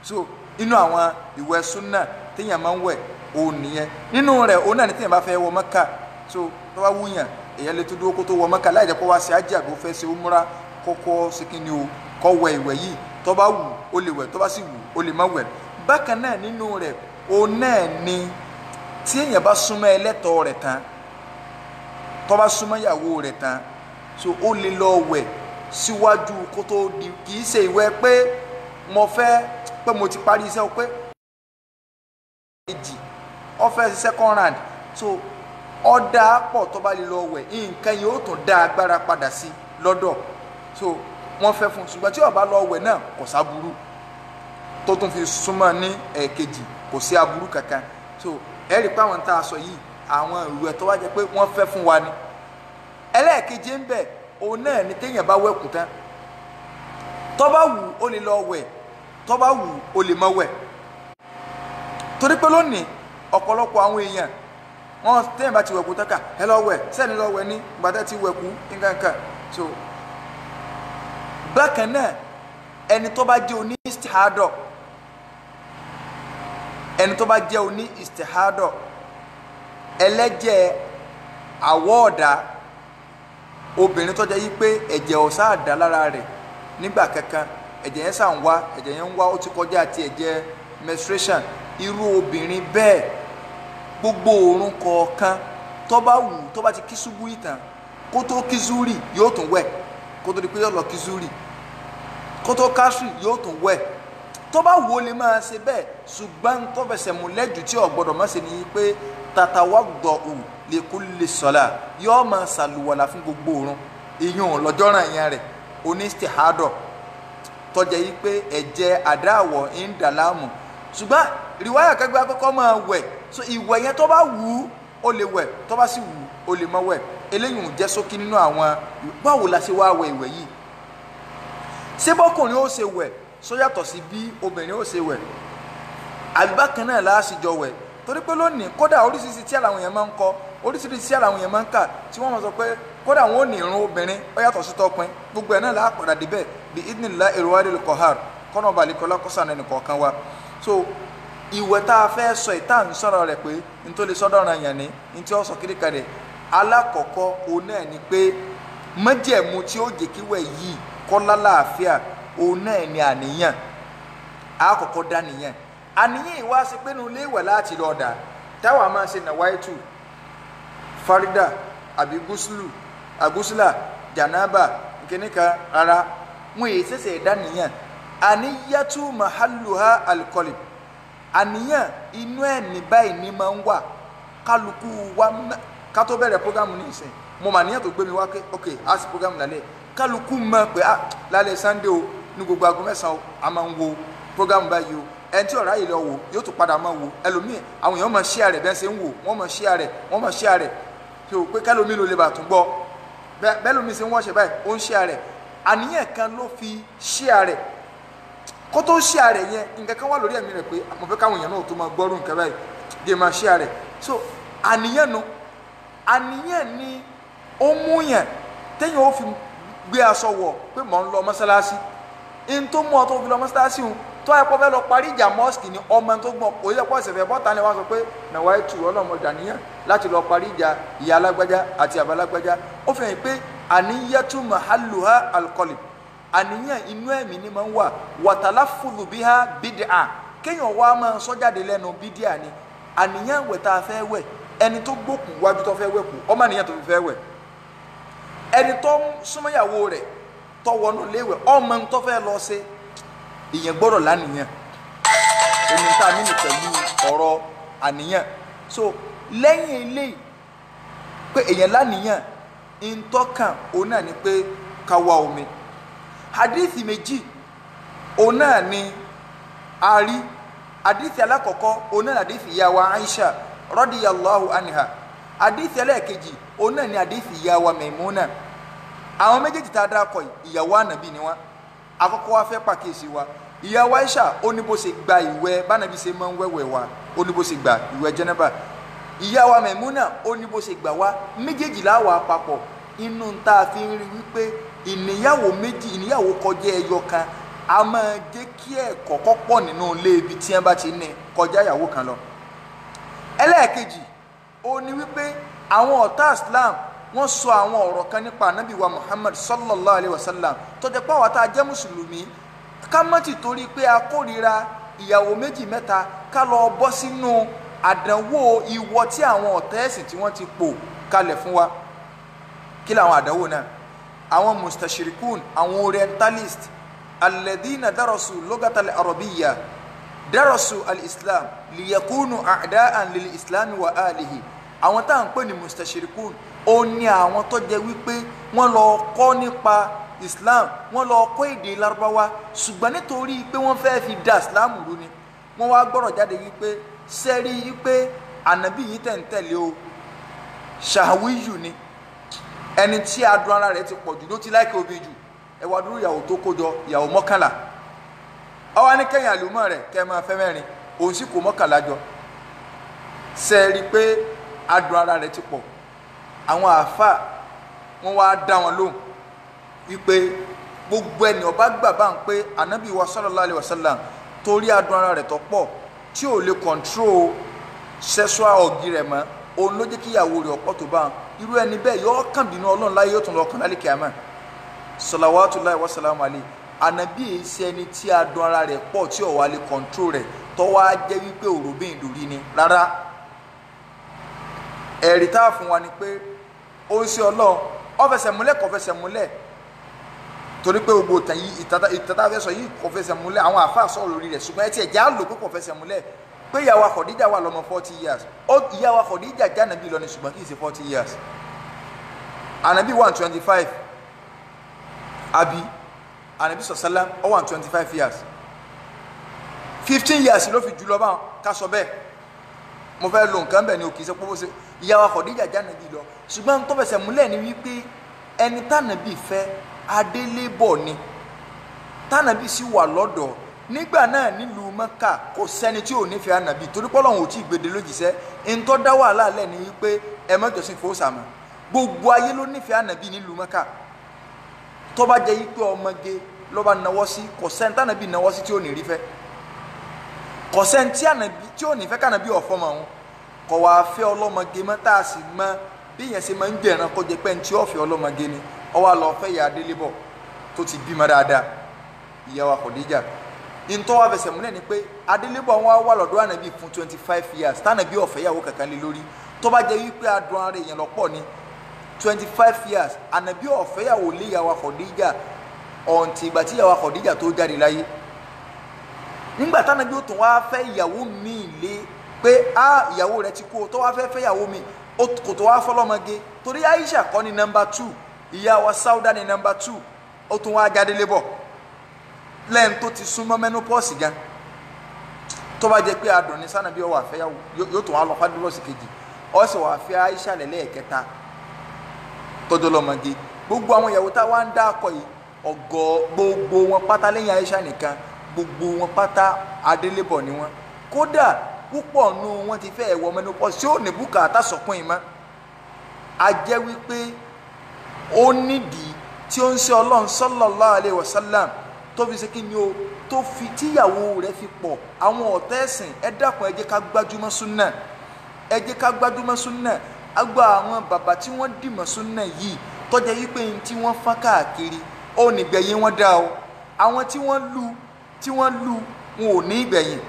Speaker 1: so inú àwọn ìwẹ̀ sunna téèyàn máa ń wẹ̀ òun nìyẹn nínú rẹ̀ òun náà ni téèyàn bá fẹ́ wọ Mẹ́kà so tó bá wúyàn èèyàn lè tó dúró kó tó wọ Mẹ́kà láì jẹ́ kó wá sí hajj àbí ó fẹ́ ṣe umra kọ́kọ́ síkíní o kó wẹ̀ ìwẹ̀ yìí tó bá wù ó lè wẹ̀ tó bá sì wù ó lè má wẹ̀ bákan náà nínú rẹ̀ òun náà ni tí èèyàn bá súnmọ́ ẹlẹ́tọ̀ọ́ rẹ̀ tán tó bá súnmọ́ ìyàwó rẹ̀ tán so ó lè lọ wẹ̀ síwájú kó tó di kì í ṣe ìwẹ̀ pé mo fẹ́ pé mo ti parí iṣẹ́ o pé èjì ó fẹ́ ṣe second round so ọ̀dà pọ̀ tó bá lè lọ wẹ̀ nǹkan yìí ó tún dá agbára padà sí lọ́dọ̀ so wọ́n fẹ́ fún ṣùgbọ́n tí ó bá lọ wẹ̀ náà kò sáburú tó tún fi súnmọ́ ní ẹ̀ẹ̀kejì kò sí aburú kankan so ẹ rí i pé àwọn tá a sọ yìí àwọn ìwẹ̀ tó wá jẹ́ pé wọ́n fẹ́ fún wa ni ẹlẹ́ẹ̀kejì ń bẹ òun náà ni téèyàn bá wẹ̀kù tán tó bá wù ó lè lọ wẹ̀ tó bá wù ó lè má wẹ̀ torí pé lónìí ọ̀pọ̀lọpọ̀ àwọn èèyàn wọn téèyàn bá ti wẹ̀kù tán kà ẹ lọ wẹ̀ sẹ́ni lọ wẹ̀ ní gbàtẹ́ ti wẹ̀kù nǹkan so bákan náà ẹni tó bá jẹ́ oní istihadọ ẹlẹ́jẹ̀ àwọ̀ọ̀dà obìnrin tó jẹ́ yí pé ẹ̀jẹ̀ ọ̀sá àdá lára rẹ̀ nígbà kankan ẹ̀jẹ̀ yẹn sàn wá ẹ̀jẹ̀ yẹn ń wá ó ti kọjá àti ẹ̀jẹ̀ menstruation irú obìnrin bẹ́ẹ̀ gbogbo òórùn kọ̀ọ̀kan tó bá wù tó bá ti kí ṣubú ìtàn kó tó kí zúrì yóò tún wẹ̀ kó tó di pé yóò lọ kí zúrì kó tó kásírì yóò tún wẹ̀ tó bá wù ó lè máa ṣe bẹ́ẹ̀ ṣùgbọ́n tó fẹsẹ̀ múlẹ̀ jù tí ò gbọ́dọ̀ má ṣe ni pé tatawadda'u li kulli salah yóò máa ṣàlùwàlà fún gbogbo òórùn ìyún lọ́jọ́ ràn yẹn rẹ̀ oní istihadọ tọ́jà yìí pé ẹ̀jẹ̀ àdáwọ̀ ń dà láàmú ṣùgbọ́n rìwáyà kẹgbẹ́ akọ́kọ́ máa wẹ̀ so ìwẹ̀ yẹn tó bá wù ú ó lè wẹ̀ tó bá sì wù ú ó lè má wẹ̀ eléyìí ń jẹ́ ṣókí nínú àwọn báwo la ṣe wá wẹ̀ ìwẹ̀ yìí ṣé bọ́kùnrin ó ṣe wẹ̀ só yàtọ̀ sí bí obìnrin ó ṣe wẹ̀ àbíbákan náà láàṣìjọ wẹ̀ torí pé lónìí kódà oríṣiríṣi tí àwọn èèyàn máa ń kọ oríṣiríṣi tí àwọn èèyàn máa ń kà tí wọ́n máa sọ pé kódà wọn ò ní irun obìnrin ó yàtọ̀ sí tọkùnrin gbogbo ẹ̀ náà láàpàdà débẹ̀ bí idnillahi al-wahidil qahhar kọ́nà balikọ́lá kọ́sàn ẹnì kọ̀ọ̀kan wa so ìwẹ̀ tá a fẹ́ sọ ìta ń sọ̀rọ̀ rẹ̀ pé nítorí sọ́dọ̀ ọ̀ràn yẹn ni ní tí ó sọ kíríkà rẹ̀ alákọ̀ọ́kọ́ òun náà ni pé májẹ̀mú tí ó jẹ́ kíwẹ̀ yìí kó lálàáfíà òun náà ni àníyàn àkọ́kọ́ dá nìyẹn àníyàn ìwá sí pé nínú ilé ìwẹ̀ láti lọ dà táwa máa ṣe nàwáìtù farida àbí gúúsùlà jànábà nkíníkà rárá wọn èyí ṣẹ̀ṣẹ̀ dá nìyẹn àníyàtú mahalluha alqalb àníyàn inú ẹ̀ ní báyìí ní máa ń wà kálukú wa ká tó bẹ̀rẹ̀ programu ní ìsìn mo mà níyàn tó gbé mi wá pé ok a sì programu lálẹ́ kálukú mọ̀ pé lálẹ́ sunday o ní gbogbo aago mẹ́sàn-án a máa ń wo programu báyìí o ẹni tí ọ̀rá yìí lọ wò yóò tún padà máa wò ẹlòmíì àwọn èèyàn máa share rẹ̀ bẹ́ẹ̀ ṣe ń wò wọ́n máa share rẹ̀ tó pé kálómi ló lè bà tún gbọ́ bẹ́ẹ̀ lómi ṣe ń wọ́ṣẹ̀ báyìí ó ń share rẹ̀ àníyàn kan ló fi share rẹ̀ kó tó share rẹ̀ yẹn nǹkan kan wà lórí ẹ̀mí rẹ̀ pé mo fẹ́ káwọn èèyàn náà tó máa gbọ́rù nǹkan báyìí dé máa share rẹ̀ so àníyàn ni ó mú yàn téèyàn ó fi gbé aṣọ wọ̀ pé mò ń lọ mọ́sálásí in tó mú ọ tó fi lọ mọ́sálásí hùn tó ẹ̀kọ́ fẹ́ lọ parí ìjà mọ́sìkì ní ọmọ tó gbọ́n òye ẹ̀kọ́ ìṣẹ̀fẹ̀ bọ́ta ni wọ́n sọ pé nàwa ètù ọlọ́mọdé àníyàn láti lọ parí ìjà ìyá alágbájá àti àbá alágbájá ó fi hàn pé àníyàtú mahalluha alqalb àníyàn inú ẹ̀mí ni máa ń wà watalaffudhu biha bid'a kéèyàn wá máa sọ jáde lẹ́nu bídíà ni àníyàn wẹ̀ tá a fẹ́ wẹ̀ ẹni tó gbókùn wájú tó fẹ́ wẹ̀kù ọmọ nìyẹn tó fi fẹ́ wẹ̀ ẹni tó súnmọ́yàwó rẹ̀ tó wọnú léwẹ̀ ọmọ tó fẹ́ lọ ṣe ìyẹn gbọ́dọ̀ lánìyàn èmi tá a mí ní pẹ̀lú ọ̀rọ̀ àníyàn so lẹ́yìn eléyìí pé èèyàn lánìyàn ìtọ́kàn òun náà ni pé ká wá omi hadith méjì òun náà ni a rí hadith alákọ̀ọ́kọ́ òun náà hadith ìyá wa Aisha radiyallahu anha hadith ẹlẹ́ẹ̀kejì òun náà ni hadith ìyá wa Maimuna àwọn méjèèjì tá a dákọ̀ ìyàwó ànàbí ni wọ́n àkọ́kọ́ wa fẹ́ pàkíyèsí wa ìyá wa Aisha ó ní bó ṣe gba ìwẹ̀ bánàbí ṣe máa ń wẹ̀wẹ̀ wa ó ní bó ṣe gba ìwẹ̀ jẹ́nẹ́bà ìyá wa Maimuna ó ní bó ṣe gbà wá méjèèjì láwà papọ̀ inú tá a fi ń rí wípé ìníyàwó méjì ìníyàwó kọjá ẹyọ kan a máa jẹ́ kí ẹ̀kọ́ kọ́pọ̀ nínú ilé ibi tí wọ́n bá ti ní kọjá ìyàwó kan lọ. ẹlẹ́ẹ̀kejì ó ní wípé àwọn ọ̀tá Islam wọ́n sọ àwọn ọ̀rọ̀ kan nípa Ànábì wa Muhammad sallallahu alayhi wa sallam tó jẹ́ pé àwọn tá a jẹ́ mùsùlùmí ká má ti torí pé a kórìíra ìyàwó méjì mẹ́ta ká lọ bọ́ sínú àdánwò ìwọ tí àwọn ọ̀tá ẹ̀sìn tí wọ́n ti pò kalẹ̀ fún wa kí làwọn àdánwò náà àwọn mustashirikun àwọn orientalist alladhina darasu lugata al-arabiyya darasu al-islam liyakunu a'da'an lil-islam wa alihi àwọn tá à ń pè ní mustashirikun ó ní àwọn tó jẹ́ wípé wọ́n lọ kọ́ nípa islam wọ́n lọ kọ́ èdè Lárúbáwá ṣùgbọ́n nítorí pé wọ́n fẹ́ fi dá islam rú ni wọ́n wá gbọ́rọ̀ jáde wípé sẹ́rí wípé ànábì yìí tẹ̀ ń tẹ̀lé o ṣàwíyù ni ẹni tí adùn ara rẹ̀ ti pọ̀ jù ló ti láìkè obì jù ẹ wá dúró ìyàwó tó kójọ ìyàwó 11 ọwọ́ ní kẹ́yìn àlùmọ́ rẹ̀ kẹ́ máa fẹ́ 4 òun sì kó 11 jọ sẹ́rí pé adùn ara rẹ̀ ti pọ̀ àwọn àáfà wọ́n wá dá wọn lóhùn wípé gbogbo ẹni ọba gbà bá ń pé ànábì wa sallallahu alaihi wasallam torí adùn ara rẹ̀ tó pọ̀ tí ò lè control sexual ọ̀gì rẹ̀ mọ́ òun ló jẹ́ kí ìyàwó rẹ̀ ọ̀pọ̀ tó bá wọn irú ẹni bẹ́ẹ̀ yọ kàn bínú Ọlọ́run láyé yóò tún lọ kàn lálẹ́ kíámà salawatullahi wa salamu alayhi ànábì èyí sí ẹni tí adùn ara rẹ̀ pọ̀ tí ò wá lè control rẹ̀ tó wá jẹ́ wípé òròbìn ìdòrí ni rárá ẹ̀rí tá a fún wa ni pé ó ń ṣe Ọlọ́run ó fẹsẹ̀ múlẹ̀ kò fẹsẹ̀ múlẹ̀ torí pé gbogbo ìtàn yìí ìtàtà fẹ́ sọ yìí kò fẹsẹ̀ múlẹ̀ àwọn àfáà sọ̀rọ̀ lórí rẹ̀ ṣùgbọ́n ẹ tiẹ̀ já lò pé kò fẹsẹ̀ múlẹ̀ pé ìyàwó Khadija wà lọ́mọ 40 years ó ìyàwó Khadija já ànábì lọ ní ṣùgbọ́n kì í ṣe 40 years ànábì 125 àbí ànábì sọ̀sálà ó 125 years 15 years ló fi jù lọ báwọn ká sọ bẹ́ẹ̀ mo fẹ́ lo nǹkan bẹ́ẹ̀ ni òkè ṣe pọ́pọ́ sí ìyàwó Khadija já ànábì lọ ṣùgbọ́n tó fẹsẹ̀ múlẹ̀ ni wípé ẹni tànàbì fẹ́ adélébọ̀ ni tànàbì sì wà lọ́dọ̀ nígbà náà nílùú Mẹ́kà kò sẹ́ni tí ò nífẹ̀ẹ́ ànàbì torí pé Ọlọ́run ò tí ì gbèdé lójíṣẹ́ ntọ́ dá wàhálà lẹ̀ ní wípé ẹ má jọ́sìn fòsàmù gbogbo ayé ló nífẹ̀ẹ́ ànàbì nílùú Mẹ́kà tó bá jẹ́ wípé ọmọge ló bá nawọ́ sí kò sẹ́ni tànàbì nawọ́ sí tí ò ní rí fẹ́ kò sẹ́ni tí ànàbì tí ò ní fẹ́ kànàbì ọ̀fọ́ mọ̀ wọn kò wá fẹ́ ọlọ́mọge mọ́ tá a sì mọ bí yẹn ṣe máa ń gbẹ̀ràn kó jẹ́ pé ní tí ó fẹ́ ọlọ́mọge ni ó wá lọ fẹ́ ìyá adélébọ̀ tó ti bímọ dáadáa ìyàwó Khadija ntọ́ wa fẹsẹ̀ múlẹ̀ ni pé adélébọ̀ wọn wà lọ́dọ̀ ànàbì fún 25 years tànàbì ọ̀fẹ́ ìyàwó kankan lé lórí tó bá jẹ́ wípé adùn ara èèyàn lọ́pọ̀ ni 25 years ànàbì ọ̀fẹ́ ìyàwó lé ìyàwó Khadija ọ̀ǹtì ìgbà tí ìyàwó Khadija tó jáde láyé nígbà tànàbì ó tún wá fẹ́ ìyàwó míì lé pé ìyàwó rẹ̀ ti kú tó wá fẹ́ ìyàwó míì kò tó wá fọlọ́mọge torí Aisha kọ́ ni number 2 ìyàwó Sauda ni number 2 ó tún wá jáde lébọ̀ lẹ́yìn tó ti súnmọ́ menopause gan tó bá jẹ́ pé adùn ní sànàbí ọwọ́ àfẹ́yàwó yóò tún wá lọ fádúrọ́sì kejì ó sì wà fẹ́ Aisha lẹ́lẹ́ẹ̀kẹta tọ́jọ́ lọ́mọge gbogbo àwọn ìyàwó tá a wá ń dá akọ yìí gbogbo wọn pátá lẹ́yìn Aisha nìkan gbogbo wọn pátá adélébọ̀ ni wọn kódà púpọ̀ nù wọn ti fẹ́ ẹ̀wọ̀ menopause tí ó ní bùkátà sọ̀kún ìmọ̀ a jẹ́ wípé ó nídìí tí ó ń ṣe Ọlọ́run sallallahu alaihi wasallam tó fi ṣe kí ni o tó fi tíyàwó rẹ̀ fi pọ̀ àwọn ọ̀tá ẹ̀sìn ẹ dákun ẹ jẹ́ ká gbájúmọ́ súnà ẹ jẹ́ ká gbájúmọ́ súnà àgbà àwọn bàbá tí wọ́n dìmọ̀ súnà yìí tọ́jà wípé ní tí wọ́n fọ́n káàkiri ó nígbẹ̀yìn wọn dá o àwọn tí wọ́n lu wọn ò ní ìgbẹ̀yìn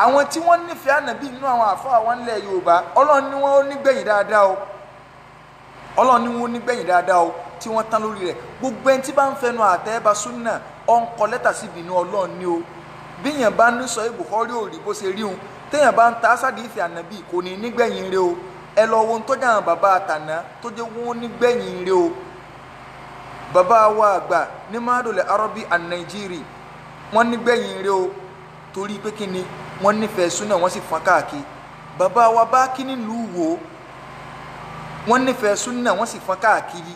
Speaker 1: àwọn tí wọ́n nífẹ̀ẹ́ ànábì nínú àwọn àfáà àwọn ilẹ̀ Yorùbá Ọlọ́run ni wọ́n nígbẹ̀yìn dáadáa o Ọlọ́run ni wọ́n nígbẹ̀yìn dáadáa o tí wọ́n tán lórí rẹ̀ gbogbo ẹni tí bá ń fẹnu àtẹ́bà súnà ọ̀ ń kọ lẹ́tà sí ìbínú Ọlọ́run ni o bí yẹn bá ní sọ Bukhari ò rí bó ṣe rí òun téèyàn bá ń ta sádìísì ànábì kò ní nígbẹ̀yìn rẹ̀ o ẹ lọ wo tó jẹ́ àwọn bàbá àtàná tó jẹ́ wọ́n nígbẹ̀yìn rẹ̀ o bàbá wa àgbà ní Mahadul Arabi an-Nigeria wọ́n nígbẹ̀yìn rẹ̀ o torí pé kí ni wọ́n nífẹ̀ẹ́ súnà wọ́n sì fọ́n káàkiri bàbá wa bá kí ní lù wò wọ́n nífẹ̀ẹ́ súnà wọ́n sì fọ́n káàkiri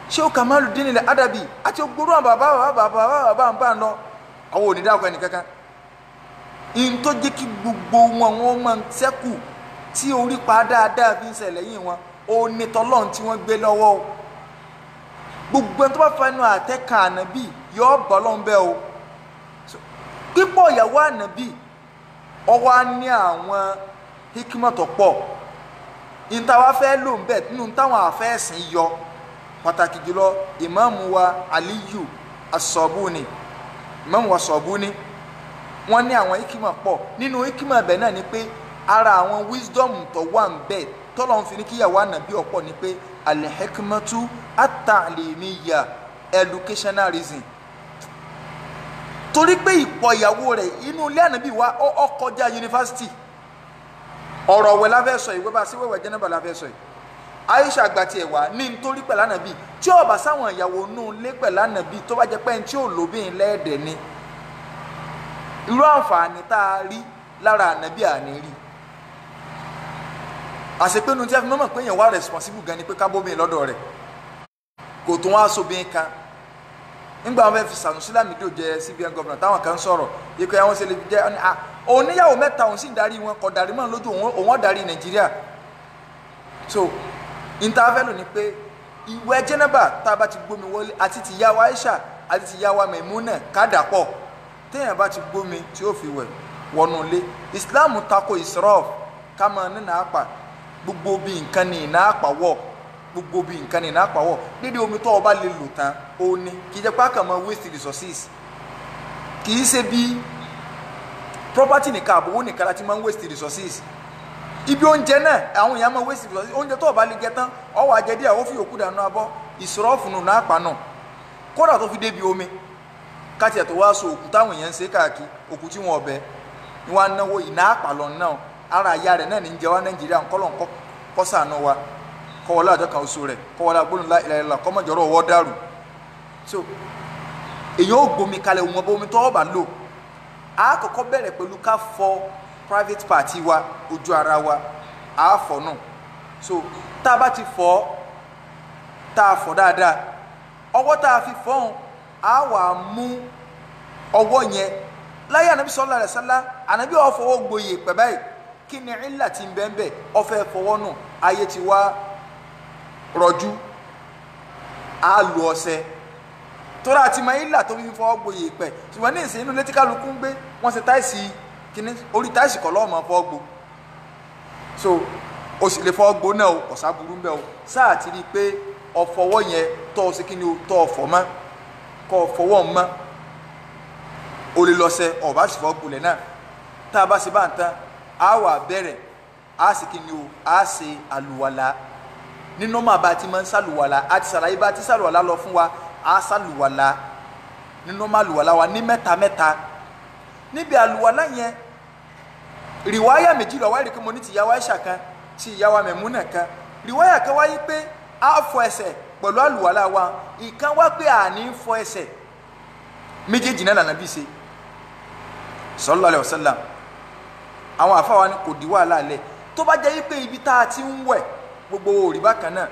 Speaker 1: Sheikh Kamaluddin al-Adabi àti ògbóró àwọn bàbá ń bá lọ àwọn onídàákọ ẹnì kankan in tó jẹ́ kí gbogbo wọn máa ń sẹ́kù tí orí pa dáadáa fi ń ṣẹlẹ̀ yìí wọn ó ní tọ́lọ́run tí wọ́n gbé lọ́wọ́ o gbogbo ẹni tó bá fẹnu àtẹ́ka ànábì yọ bọ́ lọ́n bẹ́ẹ̀ o pípọ̀ ìyàwó ànábì ọwọ́ á ní àwọn hikima tó pọ̀ ìtawá fẹ́ lò ń bẹ̀ nínú táwọn àfẹ́sìn yọ pàtàkì jùlọ ìmáàmù wa Aliyu As-Sabuni ìmáàmù wa Sabuni wọ́n ní àwọn hikima pọ̀ nínú hikima ẹ̀bẹ̀ náà ni pé ara àwọn wisdom tó wà ń bẹ̀ tọ́lọ́ ń fi ní kíyàwó ànábì ọ̀pọ̀ ni pé al-hikmatu at-ta'limiyya educational reason torí pé ìpọ̀ ìyàwó rẹ̀ inú ilé ànábì wa ó kọjá yunifásitì ọ̀rọ̀ ọ̀wẹ̀ la fẹ́ sọ ìwé bá sí wẹ̀wẹ̀ jẹ́nẹ́bà la fẹ́ sọ yìí Aisha àgbàtì ẹ̀wà ní nítorí pẹ̀lú ànábì tí ó bá sáwọn ìyàwó nù lé pẹ̀lú ànábì tó bá jẹ́ pé ẹni tí ò lóbìn lẹ́ẹ̀dẹ̀ ni irú àǹfààní tá a rí lára ànábì àní rí àṣepénu tí a fi mọ̀ pé èèyàn wá responsible gan ni pé ká bóbìn lọ́dọ̀ rẹ̀ kò tó wá sóbìn kan nígbà wọn fẹ́ fi Sanusi Lamido jẹ CBN governor táwọn kan sọ̀rọ̀ yìí pé àwọn ṣe lè jẹ oníyàwó mẹ́ta òun sì ń darí wọn kò darí mọ́ lójú òun darí Nàìjíríà so intervelo ni pé ìwẹ̀ jẹ́nẹ́bà tá a bá ti gbómi wọlé àti ti yá wa Aisha àti ti yá wa Maimuna ká dàpọ̀ téèyàn bá ti gbómi tí ó fi wẹ̀ wọnú ilé Islam tako israf ká máa nínú àpà gbogbo bí nǹkan ní ìná àpà wọ̀ gbogbo bí nǹkan ní ìná àpà wọ̀ dédé omi tó o bá lè lò tán ó ní kì í jẹ́ pákà máa waste resources kì í ṣe bí property nìkan àbówó nìkan láti máa waste resources ibi oúnjẹ náà àwọn èèyàn máa waste resources oúnjẹ tó o bá lè jẹ tán ọwọ́ àjẹdí àwọn fi òkú dànù abọ́ ìsọ̀rọ̀fù nù náà pa náà kódà tó fi débi omi káti ẹ̀ tó wá so òkú táwọn èèyàn ń ṣe káàkiri òkú tí wọn ọbẹ̀ ni wọn á náwó ìná àpàlọ́ náà ara ìyá rẹ̀ náà ní jẹ́ wá Nàìjíríà ńkọ́lọ̀ kọ́sàánú wa kọ́wọ́lá àjọ kan oṣù rẹ̀ kọ́wọ́lá gbólóńlá ìlàlá kọ́mọ̀jọ́rọ̀ ọwọ́ dàrú so èèyàn ò gbomi kalẹ̀ òun ọba omi tó ọba lò á kọ́kọ́ bẹ̀rẹ̀ pẹ̀lú ká fọ private party wa ojú ara wa á fọ náà so tá a bá ti fọ tá a fọ dáadáa ọwọ́ tá a fi fọ́ hàn á wà mú ọwọ́ yẹn láyé ànábì sallallahu alaihi wasallam ànábì ó fọwọ́ gboyè pẹ̀ báyìí kí ni ìlà tí ń bẹ́ẹ̀ bẹ́ẹ̀ ó fẹ́ fọwọ́ nù ayé ti wá rọjú á lu ọṣẹ tóra àti mọ ìlà tó fi fọwọ́ gboyè pẹ̀ ṣùgbọ́n ní ìsìn inú létí kálukú ń gbé wọ́n ṣe táìsì kíní orí táìsì kọ́ lọ́wọ́ máa fọwọ́ gbo so o sì lè fọwọ́ gbo náà o ọ̀sá burú ń bẹ́ o sáà ti rí i pé ọ̀fọwọ́ yẹn tọ́ ọ sí kíni o tọ́ ọ̀fọ̀ mọ́ kọ́ ọ̀fọwọ́ mọ́ o lè lọ sẹ ọba sì fọ gbolẹ náà tá a bá ṣe bá ń tán a wà bẹ̀rẹ̀ a sì kí ni o a ṣe àlùwàlà nínú ọmọ àbá tí máa ń ṣàlùwàlà a ti ṣàlàyé bá ti ṣàlùwàlà lọ fún wa a ṣàlùwàlà nínú ọmọ àlùwàlà wa ní mẹ́ta mẹ́ta níbi àlùwàlà yẹn rìwáyà méjì lọ wáyé rí pé mo ní ti ìyàwó Aisha kan ti ìyàwó Maimuna kan rìwáyà kan wáyé pé a fọ ẹsẹ̀ pẹ̀lú àlùwàlà wa ìkan wá pé a ní fọ ẹsẹ̀ méjèèjì náà lànà bí ṣe sallallahu alaihi wasallam àwọn àfáwa ni kò di wàhálà lẹ̀ tó bá jẹ́ pé ibi tá a ti ń wẹ̀ gbogbo òrì bákan náà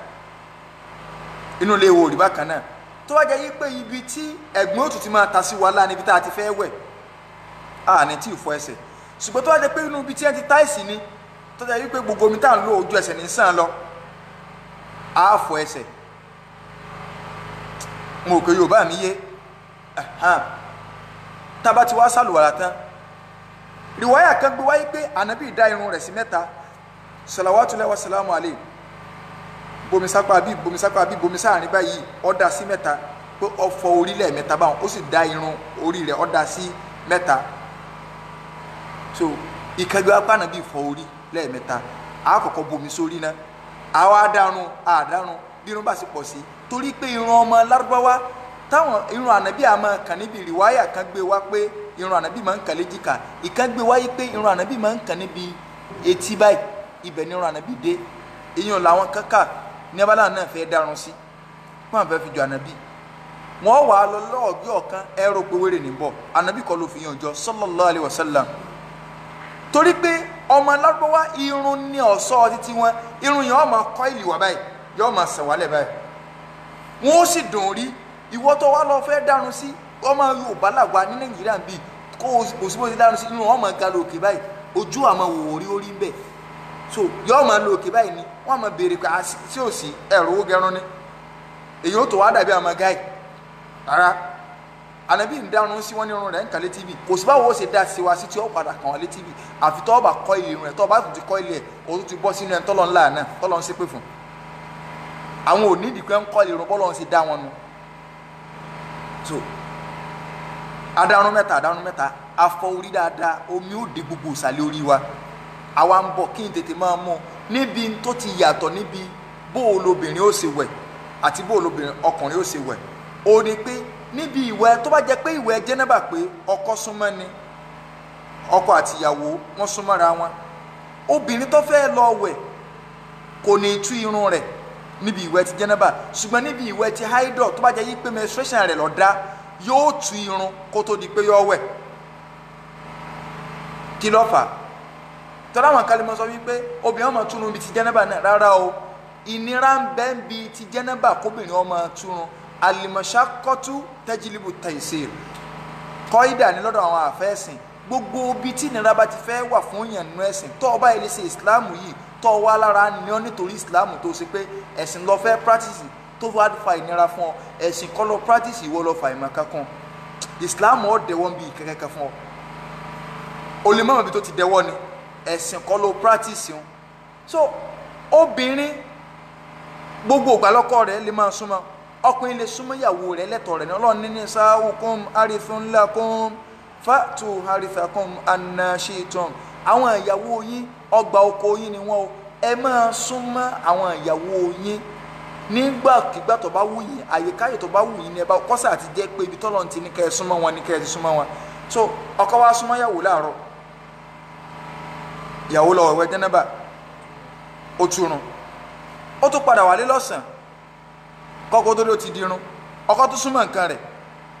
Speaker 1: inú ilé òrì bákan náà tó bá jẹ́ pé ibi tí ẹ̀gbọ́n òtún ti máa ta sí wàhálà níbi tá a ti fẹ́ wẹ̀ a ní tí ì fọ ẹsẹ̀ ṣùgbọ́n tó bá jẹ́ pé inú ibi tí ẹ ti táìsì ni tó jẹ́ pé gbogbo omi tá à ń lo ojú ẹsẹ̀ ní sàn lọ a fọ ẹsẹ̀ mo kò Yorùbá mi yé tá bá ti wá sàlùwàlà tán riwaya kan gbé wáyé pé ànábì dá irun rẹ̀ sí mẹ́ta salawatullahi wa salamu alayhi bomi sápá bí bomi sápá bí bomi sáàrin báyìí ó dá sí mẹ́ta pé ó fọ orílẹ̀ mẹ́ta báwọn ó sì dá irun orí rẹ̀ ó dá sí mẹ́ta so ìkẹgbẹ́ apá ànábì fọ orí lẹ́ẹ̀mẹ́ta àkọ́kọ́ bomi sórí náà àwa àdárun bí irun bá sì pọ̀ sí torí pé irun ọmọ lárúbáwá táwọn irun ànábì àmọ́ kàn níbi rìwáyà kan gbé wá pé irun ànábì máa ń kàn léjìká ìkan gbé wáyé pé irun ànábì máa ń kàn níbi etí báyìí ibẹ̀ ni irun ànábì dé èèyàn làwọn kankan ní abala náà fẹ́ dárun sí wọn fẹ́ fi jọ ànábì wọn wà lọ lọ́ọ̀gbẹ́ ọ̀kan ẹ̀rọ pé wéré níbọ̀ ànábì kọ́ ló fi yàn jọ sallallahu alaihi wasallam torí pé ọmọ lárúbáwá irun ní ọ̀ṣọ́ títí wọn irun yẹn wọ́n máa kọ́ ìlì wá báyìí yóò máa sẹ̀wálẹ̀ báyìí wọn ó sì dùn rí ìwọ tó wá lọ fẹ́ dárun sí ọmọ Yorùbá làgbà ní Nàìjíríà bíi kó o sì bó ti dárun sí irun wọn máa ga lókè báyìí ojú àmọ́ wò orí orí ń bẹ̀ so yóò máa lókè báyìí ni wọ́n máa béèrè pé sí òsì ẹ̀rọ owó gẹrun ni èyí ó tó wá dàbí àmọ́ gáì rárá ànábì ń dárun sí wọn ní irun rẹ̀ ń kà létí bì kò sí báwo ó ṣe dá sí wa sí tí ó padà kàn wá létí bì àfi tọ́ ọba kọ́ ilé irun rẹ̀ tọ́ ọba tó ti kọ́ ilé ẹ̀ o tún ti bọ́ sínú ẹ̀ tọ́lọ́ ńlá náà tọ́lọ́ ń ṣépè fún àwọn òní ìdìpẹ́ ń kọ́ ilé irun bọ́lọ́ ń ṣe dá wọn nu so adarun mẹ́ta afọ orí dáadáa omi ó de gbogbo ìsàlẹ̀ orí wa àwa ń bọ̀ kí n tètè máa mú níbi tó ti yàtọ̀ níbi bóòlù obìnrin ó ṣe wẹ̀ àti bóòlù ọkùnrin ó ṣe wẹ̀ ó ní pé níbi ìwẹ̀ tó bá jẹ́ pé ìwẹ̀ jẹ́nẹ́bà pé ọkọ súnmọ́ ni ọkọ àti ìyàwó wọ́n súnmọ́ra wọn obìnrin tó fẹ́ lọ wẹ̀ kò ní tú irun rẹ̀ níbi ìwẹ̀ ti jẹ́nẹ́bà ṣùgbọ́n níbi ìwẹ̀ ti haidọ̀ tó bá jẹ́ yí pé menstruation rẹ̀ ló dá yóò tú irun kó tó di pé yóò wẹ̀ kí ló fà tọ́lá àwọn kalimọ̀ sọ wípé obìnrin ọmọ túnú bíi ti jẹ́nẹ́bà náà rárá o ìnira ń bẹ ń bi ti jẹ́nẹ́bà kóbìnrin ọmọ túnú alimashakotu tẹjilibu taisir kọ́ídà ní lọ́dọ̀ àwọn àfẹ́sìn gbogbo ibi tí ìnira bá ti fẹ́ wà fún yàn nínú ẹ̀sìn tó o bá ilé ṣe ìsìláàmù yìí tó o wá lára ní ọ nítorí ìsìláàmù tó o ṣe pé ẹ̀sìn lọ fẹ́ practice tó wá fa ìnira fún ọ ẹ̀sìn kọ́ lọ practice ìwọ lọ fa ìmọ̀ kankan ìsìláàmù ọ̀ dẹ̀wọ́ bí kẹ́kẹ́ fún ọ o lè mọ̀ bí tó ti dẹ̀wọ́ ni ẹ̀sìn kọ́ lọ practice wọn so obìnrin gbogbo ìgbàlọ́kọ rẹ̀ lè máa súnmọ́ ọkùnrin lè súnmọ́ ìyàwó rẹ̀ lẹ́tọ̀ọ́ rẹ̀ ní Ọlọ́run ní nisaukum harithun lakum fatu harithakum anna shi'tum àwọn ìyàwó yín ọgbà oko yín ni wọ́n o ẹ máa súnmọ́ àwọn ìyàwó yín nígbàkigbà tó bá wù yín àyíkáyè tó bá wù yín ní ẹ bá kọ́sà àti jẹ́ pé ibi tọ́lọ́run ti ní kẹ́ ẹ súnmọ́ wọn ní kẹ́ ẹ ti súnmọ́ wọn so ọkọ wa súnmọ́ ìyàwó láàárọ̀ ìyàwó lọ wẹ̀ jẹ́nẹ́bà ó túrun ó tún padà wálé lọ́sàn kọ́kọ́ tó ló ti dirun ọkọ tó súnmọ́ nǹkan rẹ̀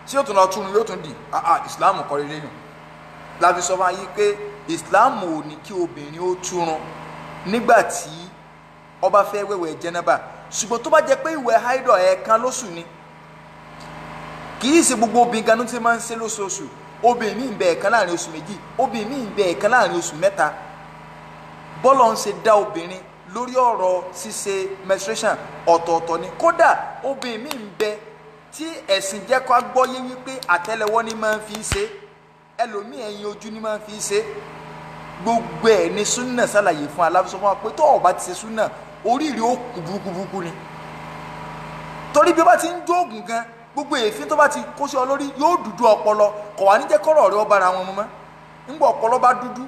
Speaker 1: tí ó tún lọ túrun yóò tún di ìsìláàmù kọ́ lélẹ́ yìí láti sọ fún yín pé ìsìláàmù ò ní kí obìnrin ó túrun nígbà tí ó bá fẹ́ wẹ̀wẹ̀ jẹ́nẹ́bà ṣùgbọ́n tó bá jẹ́ pé ìwẹ̀ haidọ̀ ẹ̀ẹ̀kan lóṣù ni kì í ṣe gbogbo obìnrin ganú tí máa ń ṣe lóṣooṣù obìnrin míì ń bẹ ẹ̀ẹ̀kan láàrin oṣù méjì obìnrin míì ń bẹ ẹ̀ẹ̀kan láàrin oṣù mẹ́ta bọ́lọ̀ ń ṣe dá obìnrin lórí ọ̀rọ̀ ṣíṣe menstruation ọ̀tọ̀ọ̀tọ̀ ni kódà obìnrin míì ń bẹ tí ẹ̀sìn jẹ́ kó gbọ́yé wípé àtẹ́lẹwọ́ ni máa ń fi ṣe ẹlòmíì ẹ̀yìn ojú ni máa ń fi ṣe gbogbo ẹ̀ ní súnà ṣàlàyé fún aláfíṣọ́ fún wa pé tó o bá ti ṣe súnà oríire ó kú burúkú ni torí bí ó bá ti ń jóògùn gan gbogbo èéfín tó bá ti kó sí ọ lórí yóò dúdú ọpọlọ kò wá ní jẹ́ kọ́rọ̀ rẹ ó bára wọn mu mọ́ nígbà ọpọlọ bá dúdú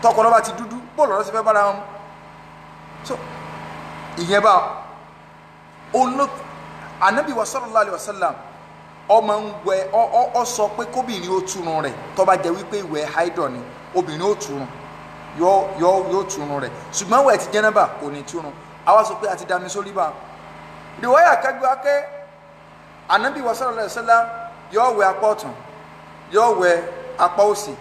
Speaker 1: tọpọlọ bá ti dúdú bóòlù ọ̀rọ̀ sì fẹ́ bára wọn mu so ìyẹn bá anabi wa sallallahu alayhi wa sallam ọmọ ń wẹ̀ ọ sọ pé kóbìnrin ó túrun rẹ̀ tó bá jẹ́ wípé ìwẹ̀ haidọ̀ ni obìnrin ó túrun yóò túrun rẹ̀ ṣùgbọ́n wẹ̀ ti jẹ́nẹ́bà kò ní túrun àwa sọ pé àti dami sórí bá riwaya kẹgbẹ́ akẹ́ anabi wa sallallahu alayhi wa sallam yóò wẹ̀ apá ọ̀tún yóò wẹ̀ apá òsì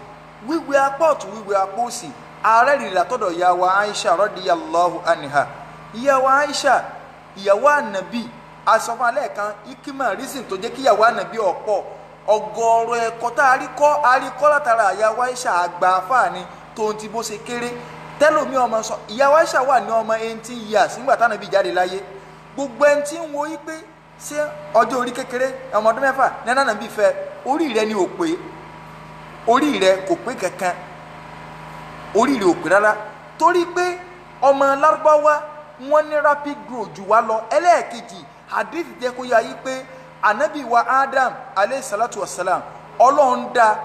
Speaker 1: wíwẹ̀ apá ọ̀tún wíwẹ̀ apá òsì ààrẹ rìrì látọ̀dọ̀ ìyàwó Aisha radiyallahu anha ìyàwó Aisha ìyàwó ànàbì asọ́fún alẹ́ kan ikima reason tó jẹ́ kí ìyàwó ànàbì ọ̀pọ̀ ọgọ́rọ̀ ẹ̀kọ́ tá a rí kọ́ látara ìyàwó Aisha àgbà afáàní tó ń ti bó ṣe kéré tẹ́lómi ọmọ sọ ìyàwó Aisha wà ní ọmọ 18 years nígbà tánàbì jáde láyé gbogbo ẹni tí ń wo yí pé ṣé ọjọ́ orí kékeré ọmọ ọdún 6 ní ànàbì fẹ́ orí rẹ ni ò pé orí rẹ kò pé kankan orí rẹ ò pé rárá torí pé ọmọ lárúbáwá wọn ní rapid growth jù wá lọ ẹlẹ́ẹ̀kejì hadith jẹ́ kó yá yí pé anabi wa Adam alayhi salatu wa salam ọlọ́run dá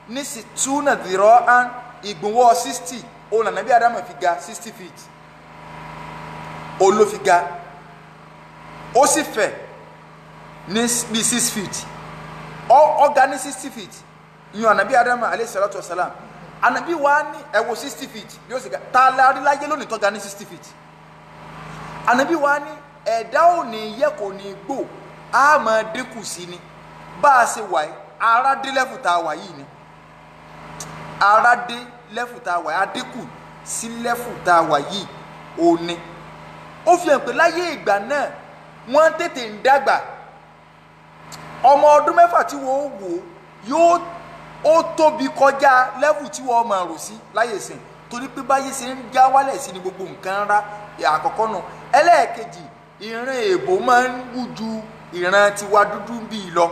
Speaker 1: ní situna dhira'an ìgbọ̀nwọ́ 60 òun ànábì Ádámù fi ga 60 feet òun ló fi ga ó sì fẹ̀ ní bí 6 feet ó ga ní 60 feet ìyẹn ànábì Ádámù alayhi salatu wasalam ànábì wa ní ẹ wo 60 feet bí ó sì ga tá a lárí láyé lónìí tó ga ní 60 feet ànábì wa ní ẹ̀dá ò ní yẹ kò ní gbò á máa dínkù sí ni bá a ṣe wà yìí ara dé lẹ́fù tá a wà yìí ni ara dé lẹ́fù tá a wà yìí adínkù sí lẹ́fù tá a wà yìí ò ní ó fi hàn pé láyé ìgbà náà wọ́n tètè ń dàgbà ọmọ ọdún mẹ́fà tí wọ́n wò yóò ó tóbi kọjá lẹ́fù tí wọ́n máa rò sí láyé ìsìn torí pé báyé ṣe ń já wálẹ̀ sí ni gbogbo nǹkan rá àkọ́kọ́ nù ẹlẹ́ẹ̀kejì ìran èèbò máa ń wù ju ìran tiwa dúdú bíi lọ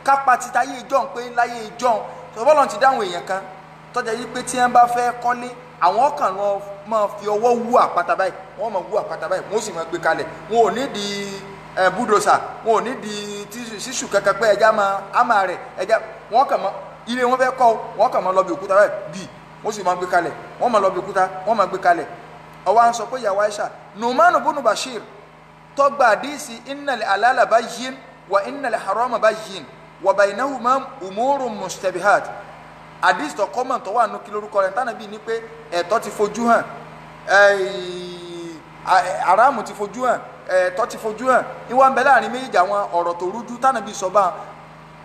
Speaker 1: kápá ti táyé ìjọ́un pé láyé ìjọ́un tọ́bọ́lọ́n ti dáhùn èèyàn kan tọ́jà yí pé tí wọ́n bá fẹ́ kọ́lé àwọn kan lọ máa fi ọwọ́ wú àpáta báyìí wọ́n máa wú àpáta báyìí wọ́n sì máa gbé kalẹ̀ wọn ò ní di búdòsà wọn ò ní di ṣíṣù kankan pé ẹja máa ámà rẹ̀ ẹja wọ́n kàn máa ilé wọn fẹ́ kọ́ wọ́n kàn máa lọ bí òkúta báyìí bíi wọ́n sì máa gbé kalẹ̀ wọ́n máa lọ bí òkúta wọ́n máa gbé kalẹ̀ ọwọ́ à ń sọ pé ìyàwó Aisha Nu'man ibn Bashir tọgbà àdìsí innal halala bayyin wa innal harama bayyin wa baynahuma umurun mushtabihat àdìsí tó kọ́mọ̀ tó wà nù kí lórúkọ rẹ̀ tánàbí ní pé ẹ̀tọ́ ti fojú hàn haramu ti fojú hàn ẹ̀tọ́ ti fojú hàn ìwà ń bẹ láàrin méjì àwọn ọ̀rọ̀ tó rújú tánàbí sọ bá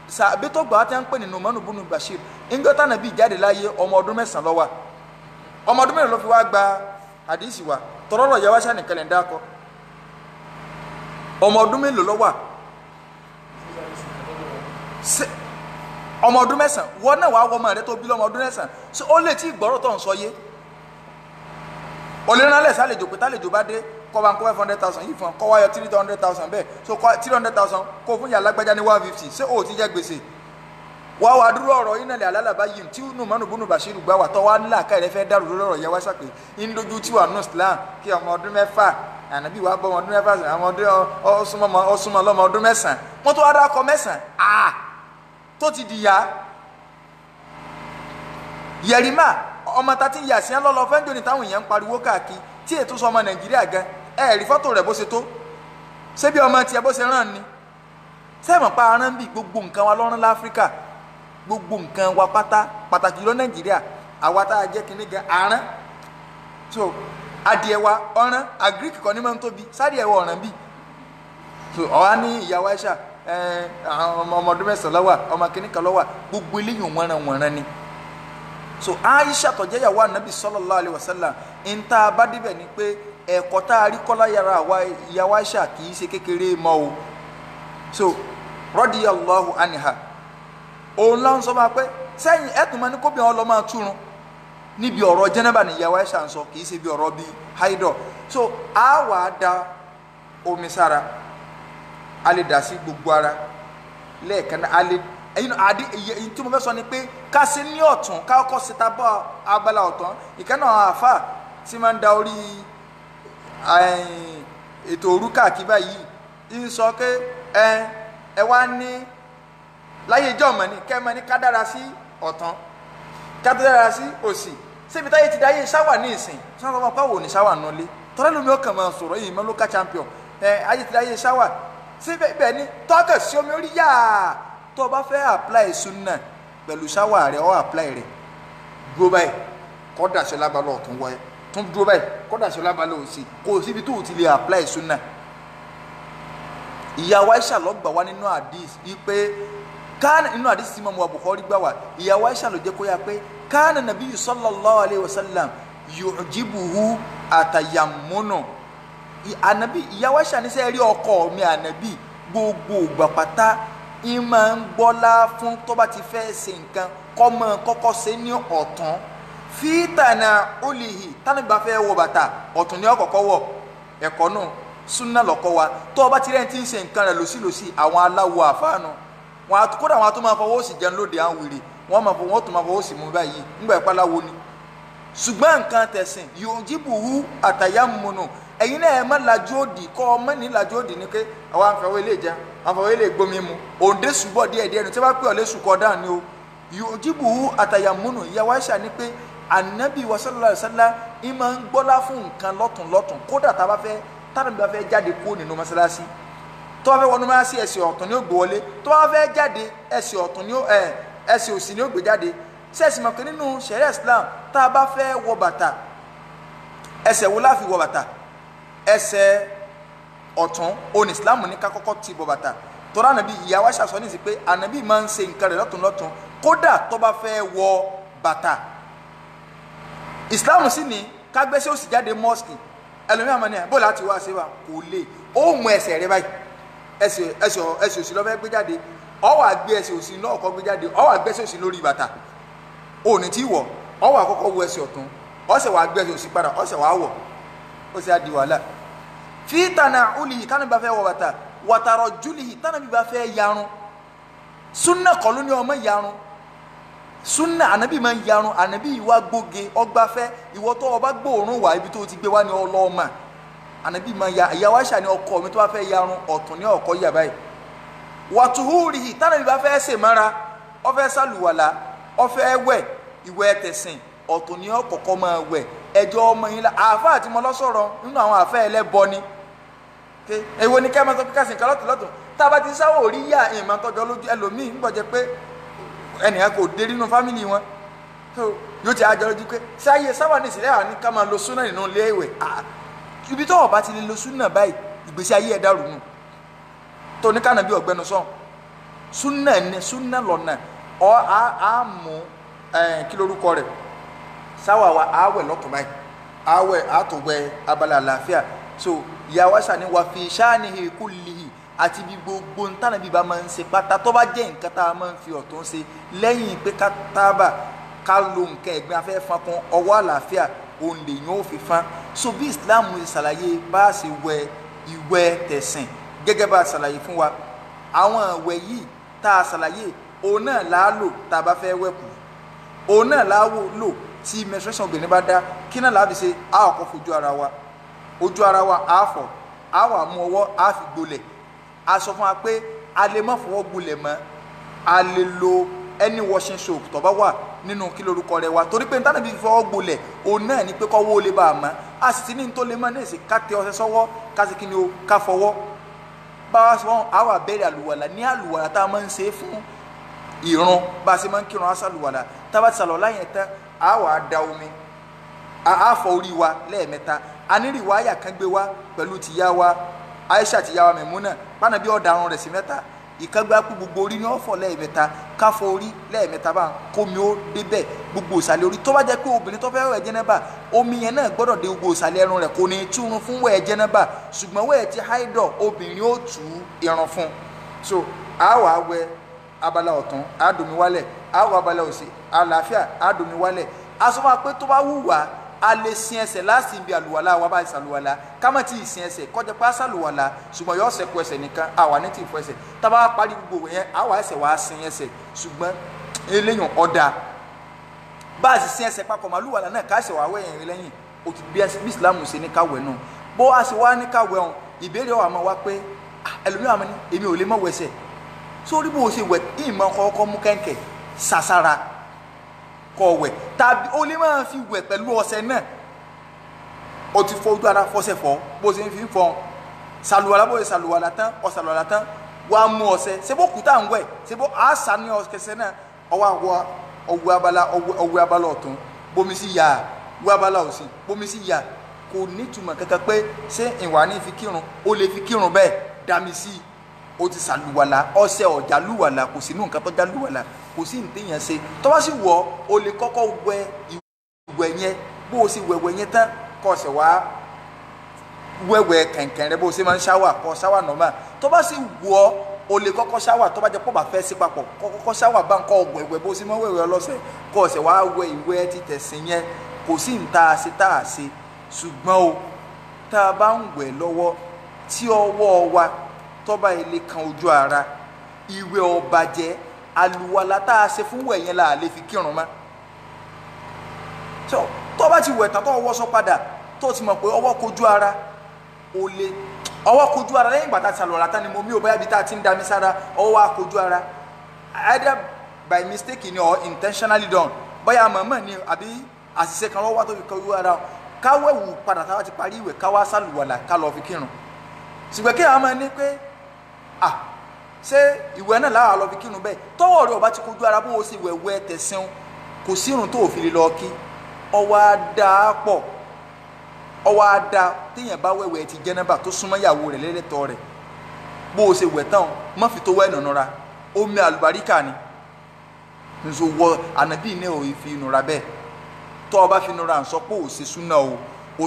Speaker 1: sàbí tó gbà á ti ń pè ní Nu'man ibn Bashir ńgbọ́ tánàbí jáde láyé ọmọ ọdún 9 ló wà ọmọ ọdún mélòó ló fi wá gba àdìsí wa tọrọrọ yẹ wá sani kẹlẹ̀ndà kọ ọmọ ọdún mélòó ló wà ọmọ ọdún 9 wọn náà wàá wọmọ rẹ tó bí lọmọ ọdún 9 so ó lè tí ìgbọ́rọ̀ tó ń sọ yé olóńgbò sálejò pé tálejò bá dé kọ́ bá ń kó 500,000 yìí fún ọ kọ́ wáyọ 300,000 bẹ́ẹ̀ so 300,000 kó fún yàrá lágbájá ní 150 ṣé o ti jẹ́ gbèsè wá wá dúró ọ̀rọ̀ yín náà lè alálàbá yìí tí Nu'man ibn Bashir gbà wà tọ́ wá nílà ká ẹ̀rẹ́ fẹ́ dàrú lórí ọ̀rọ̀ yẹn wá sàpè ń dojú tí wà nù Islam kí ọmọ ọdún 6 ànábì wà bọ́ ọmọ ọdún 6 àwọn ọdún ọsùnmọ́ lọ́mọ ọdún 9 wọ́n tó wá dákọ̀ 9 tó ti di ya Yerima ọmọ 13 years yẹn lọ́lọ́ fẹ́ ń dòní táwọn èèyàn ń pariwo káàkiri tí ètò sọ ọmọ Nàìjíríà gan rí fọ́tò rẹ̀ bó ṣe tó ṣé bí ọmọ tiẹ̀ bó ṣe rán ni sẹ́ẹ̀mọ̀ pa arán bí gbogbo nǹkan wa lọ́rùn láfíríkà gbogbo nǹkan wa pàtàkì lọ Nàìjíríà àwa tá a jẹ́ kínní gan arán so adìẹ wa ọ̀ràn agric kan ní máa ń tóbi sádìẹ wa ọ̀ràn bí so ọ̀hán ní ìyàwó Aisha ọmọ ọdún 9 ló wà ọmọ kínní kan ló wà gbogbo eléyìí wọ̀nran ni so Aisha tó jẹ́ ìyàwó Ànábì sallallahu alaihi wasallam ń tá a bá débẹ̀ ni pé ẹ̀kọ́ tá a rí kọ́lá yàrá àwa ìyàwó Aisha kì í ṣe kékeré mọ́ o so radiyallahu anha òun ló ń sọ máa pé sẹ́yìn ẹ̀tùn máa ní kó bí wọn lọ máa túrun níbi ọ̀rọ̀ jẹ́nẹ́bà ní ìyàwó Aisha ń sọ kì í ṣe bí ọ̀rọ̀ bíi haidọ̀ so a wà á da omi sára a lè dà sí gbogbo ara lẹ́ẹ̀kan náà a lè èyí tí mo fẹ́ sọ ni pé ká sí ní ọ̀tún ká kọ́ sí tábọ̀ abala ọ̀tún ìkànnà àfà tí máa ń da orí ètò òru káàkiri báyìí ń sọ pé ẹ wá ní láyé ìjọ ọmọ ni kẹ́mọ ní ká dára sí ọ̀tún ká dára sí òsì síbi táyé ti dáyé ṣáwà ní ìsìn sọ́nà ọmọ pàwọ̀ ní ṣáwà nulẹ̀ tọ́lá lómi ó kàn máa sọ̀rọ̀ yìí mọ́ local champion ayé ti dáyé ṣáwà síbẹ̀ bẹ́ẹ̀ ni tọ́kẹ̀ sí omi orí yáà tó o bá fẹ́ apply sunna pẹ̀lú ṣáwà rẹ̀ ọ́ apply rẹ̀ dúró báyìí kọ́ dàṣẹ́ lábàlọ́ ọ̀tún wọ́ẹ́ tún dúró báyìí kọ́ dàṣẹ́ lábàlọ́ òsì kò síbi tó o ti lè apply sunna. ìyàwó Aisha ló gbà wá nínú hadith wípé káàní nínú hadith tí Imam Bukhari gbà wá ìyàwó Aisha ló jẹ́ kó yá pé káàní nabiyyu sallallahu alayhi wa sallam yu'jibuhu atayammunu ànàbí ìyàwó Aisha ní sẹ́ẹ̀rí ọkọ mi ànàbí gbogbo ìgbà pátá ìmọ̀ ń gbọ́lá fún tó bá ti fẹ́ ṣe nǹkan kọ́mọ kọ́kọ́ ṣe ní ọ̀tún fítànà olìhì tánàbà fẹ́ wọ bàtà ọ̀tún ní ọ̀kọ̀kọ́ wọ̀ ẹ̀kọ́ náà súnà lọ́kọ́ wa tó o bá ti rẹ̀ ti ń ṣe nǹkan rẹ̀ lòsílòsí àwọn aláwọ̀ àfáànù wọn kódà wọn tó máa fọwọ́ sí jẹun lóde àwọn wèrè wọn tó máa fọwọ́ sí mú báyìí ńgbà ìpàláwo ni ṣùgbọ́n nǹkan tẹ̀sìn yóò jíbùú àtàyàmùnù ẹ̀yin náà ẹ̀ má lajú òdì kọ́ ọmọ ní lajú òdì ni pé àwọn afẹ́wọ́ ilé jẹun àfọwọ́ ilé gbomi mu òǹdé ṣùgbọ́ díẹ̀ díẹ̀ ní tí wọ́n bá pè ọ́ lé ṣùkọ́ dáhùn ni o yujibuhu atayamunu ìyàwó Aisha ní pé anabi wa sallallahu alaihi wasallam ìmọ̀ ń gbọ́lá fún nǹkan lọ́tùnlọ́tùn kódà tá a bá fẹ́ tánàbí bá fẹ́ jáde kó nínú mọ́sálásí tó bá fẹ́ wọnú mọ́sálásí ẹsẹ̀ ọ̀tún ni ó gbé wọlé tó bá fẹ́ jáde ẹsẹ̀ ọ̀tún ni ó ẹsẹ̀ òsì ni ó gbé jáde sẹ́ẹ̀sì mọ̀ pé nínú ṣẹ̀ríà Islam tá a bá fẹ́ wọ bàtà ẹsẹ̀ wo la fi wọ bàtà ẹsẹ̀ ọ̀tún òní Islam ní ká kọ́kọ́ ti bọ bàtà tọ́ra ànàbí ìyàwó Aisha sọ ní sí pé ànàbí máa ń ṣe nǹkan rẹ̀ lọ́tùnlọ́tùn kódà tó bá fẹ́ wọ bàtà Islam sì ní ká gbẹ́sẹ̀ òsì jáde mosque ẹlòmíràn mọ̀ ní ẹ̀ bó láti wá sí wa kò lè ó mú ẹsẹ̀ rẹ báyìí ẹsẹ̀ òsì ló fẹ́ gbé jáde ó wá gbé ẹsẹ̀ òsì náà kọ́ gbé jáde ó wá gbẹ́sẹ̀ òsì lórí bàtà òní tí wọ̀ ó wá kọ́kọ́ wọ ẹsẹ̀ ọ̀tún ó sì wá gbé ẹsẹ̀ òsì padà ó sì wá wọ̀ ó sì á di wàhálà fi tana'ulihi tánàbí bá fẹ́ wọ bàtà wa tarajjulihi tánàbí bá fẹ́ yarun súnà kọ́ ló ní ọmọ yarun súnà ànábì máa ń yarun ànábì ìwà gbóge ọgbàfẹ́ ìwọ tó ọba gbóòórùn wà ibi tó ti gbé wá ní ọlọ́ọ̀mà ànábì máa ya ìyàwó Aisha ní ọkọ mi tó bá fẹ́ yarun ọ̀tún ní ọkọ yà báyìí wa tuhurihi tánàbí bá fẹ́ ṣe mára ó fẹ́ sàlùwàlà ó fẹ́ wẹ̀ ìwẹ̀ tẹ̀sìn ọ̀tún ní ọkọ̀ọ̀kọ́ máa wẹ̀ ẹjọ́ ọmọ yín la àáfà àti mọ́lọ́sọ̀rọ̀ nínú àwọn àfẹ́ ẹlẹ́bọ ni èwo ni kẹ́mọ́ tó kíkà sí nǹkan lọ́tùlọ́tù tá a bá ti sáwọ́ orí yá ìmọ̀ tọ́jọ́ lójú ẹlòmíì ń gbọ́jẹ pé ẹnìyàn kò dé nínú fámìlì wọn yóò ti àjọ lójú pé sáyé sábà ní ìsìlẹ̀ àní ká máa lo súnà nínú ilé ìwẹ̀ ibi tó ọba ti lè lo súnà báyìí ìgbésí ayé ẹ̀dá rù nù tó ní kànáà bí ọ̀gbẹ́nu sọ súnà ní súnà lọ́nà ọ̀ á mú kí lórúkọ rẹ̀ sáwà wa àwẹ̀ lọ́tún báyìí àwẹ̀ àtọ̀wẹ̀ abala àlàáfíà so ìyàwó Aisha ni wà fi shanihi kullihi àti bí gbogbo ntànà bíbá máa ń ṣe pátá tó bá jẹ́ nǹkan tá a máa ń fi ọ̀tún ṣe lẹ́yìn pé ká tábà ká lo nǹkan ẹ̀gbin afẹ́ fan kan ọwọ́ àlàáfíà òun lè yàn ó fi fan so bí Islam ṣàlàyé bá a ṣe wẹ ìwẹ̀ tẹ̀sìn gẹ́gẹ́ bá a ṣàlàyé fún wa àwọn ìwẹ̀ yìí tá a ṣàlàyé òun náà láá lò tá a bá fẹ́ wẹ̀ kù òun náà láá lò tí menstruation obìnrin bá dá kí náà láàbì ṣe a ọkọ̀ fojú ara wa ojú ara wa a fọ̀ a wà mú ọwọ́ a fi gbolẹ̀ a sọ fún wa pé a lè má fọwọ́ gbolẹ̀ mọ́ a lè lo any washing soap tó bá wà nínú kí lórúkọ rẹ̀ wa torí pé nítorí bí fọwọ́ gbolẹ̀ òun náà ni pé kọ́wọ́ ó lè bá a mọ́ a sì ti ní tó lè mọ́ ní èsì ká tẹ ọṣẹ sọ́wọ́ ká sì kí ni o ká fọwọ́ bá wa sọ a wà bẹ̀rẹ̀ àlùwàlà ní àlùwàlà tá a máa ń ṣe fún ìrun bá a ṣe máa ń kírun aṣàlùwàlà tá a bá ti sàlọ̀ láyẹn tán a wà da omi a fọ orí wa lẹ́ẹ̀mẹ́ta anírì wáyà kan gbé wá pẹ̀lú tìyá wa Aisha tìyá wa Maimuna bánà bí ọ̀daràn rẹ̀ sí mẹ́ta ìkágbá kú gbogbo orí ní ọ̀fọ̀ lẹ́ẹ̀mẹ́ta ká fọ orí lẹ́ẹ̀mẹ́ta bá kómi ó débẹ̀ gbogbo ìsàlẹ̀ orí tó bá jẹ́ pé obìnrin tó fẹ́ wẹ̀ jẹ́nẹ́bà omi yẹn náà gbọ́dọ̀ dé gbogbo ìsàlẹ̀ ẹrun rẹ̀ kò ní túrun fún wẹ̀ jẹ́nẹ́bà ṣùgbọ́n wẹ̀ ti haidọ̀ obìnrin ó tú irun fún so a wà wẹ̀ abala ọ̀tún a domi wálẹ̀ a wọ abala òsì àlàáfíà a domi wálẹ̀ a sọ fún wa pé tó bá wù wá a lè sin ẹsẹ̀ láti ibi àlùwàlà wa bá ìsàlùwàlà ká má ti sin ẹsẹ̀ kọjá pé àsàlùwàlà ṣùgbọ́n yóò ṣẹ́kù ẹsẹ̀ nìkan àwa ní ti fọ ẹsẹ̀ tábà parí gbogbo yẹn àwa ẹsẹ̀ wàá sin ẹsẹ̀ ṣùgbọ́n eléyàn ọ̀dà bá a sì sin ẹsẹ̀ papọ̀ màlúwàlà náà ká ṣe wàá wẹ̀ yẹn lẹ́yìn o ti bí Islam ṣe ní káwẹ̀ náà bó a ṣe wá ní káwẹ̀ ọ̀hún ìbéèrè wa máa wá pé ẹlòmíràn máa ní èmi ò lè má wẹsẹ̀ sórí bó o ṣe wẹ̀ ìmọ̀ kọ́kọ́ mú kẹ́ńkẹ́ sàṣàrà kọ̀wẹ̀ tàbí o lè máa fi wẹ̀ pẹ̀lú ọṣẹ náà o ti fọ ojú ara fọṣẹ fọ bó ṣe ń fi fọ ṣàlùwàlà bó ṣe ṣàlùwàlà tán ọṣàlùwàlà tán wàá mú ọṣẹ ṣe bó kúta ń wẹ̀ ṣe bó àṣà ní ọṣẹ náà ọwọ́ abala ọ̀tún bomi sí yà wọ́ abala òsì bomi sí yà kò nítumọ̀ kankan pé ṣé ìwà ní fi kírun o lè fi kírun bẹ́ẹ̀ dami sí o ti ṣàlùwàlà ọṣẹ ọ̀jà lùwàlà kò sínú nǹkan tó já lùwàlà kò sí ní téèyàn ṣe tó bá sì wọ̀ o lè kọ́kọ́ wẹ ìwẹ̀ yẹn bó o sì wẹ̀wẹ̀ yẹn tán kó o sì wá wẹ̀wẹ̀ kẹ̀kẹ́ rẹ bó o sì máa ń ṣáwà kó o ṣáwà nọ́mà tó bá sì wọ̀ o lè kọ́kọ́ ṣáwà tó bá jẹ́ pọ̀ bá fẹ́ sí papọ̀ kọ́kọ́ ṣáwà bá ń kọ́ wẹ̀wẹ̀ bó o sì máa wẹ̀wẹ̀ ọlọ́sẹ̀ kó o sì wá wẹ ìwẹ̀ ti tẹ̀sìn yẹn kò sí ní tá a ṣe ṣùgbọ́n o tá a bá ń wẹ̀ lọ́wọ́ tí ọwọ́ wa tó bá ilé kan ojú ara ìwẹ̀ ó bàjẹ́ àlùwàlà tá a ṣe fún wẹ̀ yẹn la lè fi kírun mọ́ tó bá ti wẹ̀ tán tó ọwọ́ sọ padà tó ti mọ̀ pé ọwọ́ kojú ara ó lè ọwọ́ kojú ara lẹ́yìn ìgbà tá a ti àlùwàlà tán ni mo mí ò báyà bí tá a ti ń dami sára ọwọ́ wa kojú ara ẹ̀dá by mistake ni or intentionally done bóyá mọ̀mọ́ ni àbí àṣìṣe kan lọ́wọ́ tó fi kọ́ ara káwé wù padà táwa ti parí ìwẹ̀ káwá sálùwàlà ká lọ fi kírun ṣùgbọ́n kí àwọn máa ní pé ṣé ìwẹ̀ náà láwa lọ fi kírun bẹ́ẹ̀ tọ́wọ́ rẹ̀ ọba ti kojú ara bó o sì wẹ̀wẹ̀ tẹ̀sán kò sírun tó fi lè lọ kí ọwọ́ àdá pọ̀ ọwọ́ àdá téèyàn bá wẹ̀wẹ̀ ti jẹ́nàbà tó súnmọ́ ìyàwó rẹ̀ lẹ́lẹ́tọ̀ rẹ̀ bó o ṣe wẹ̀ tán má fi tó wẹ̀ nùnúra omi àlùbáríkà ni nso wọ ànábì ní ò fi nùra bẹ́ẹ̀ tó o bá fi nùra sọ pé o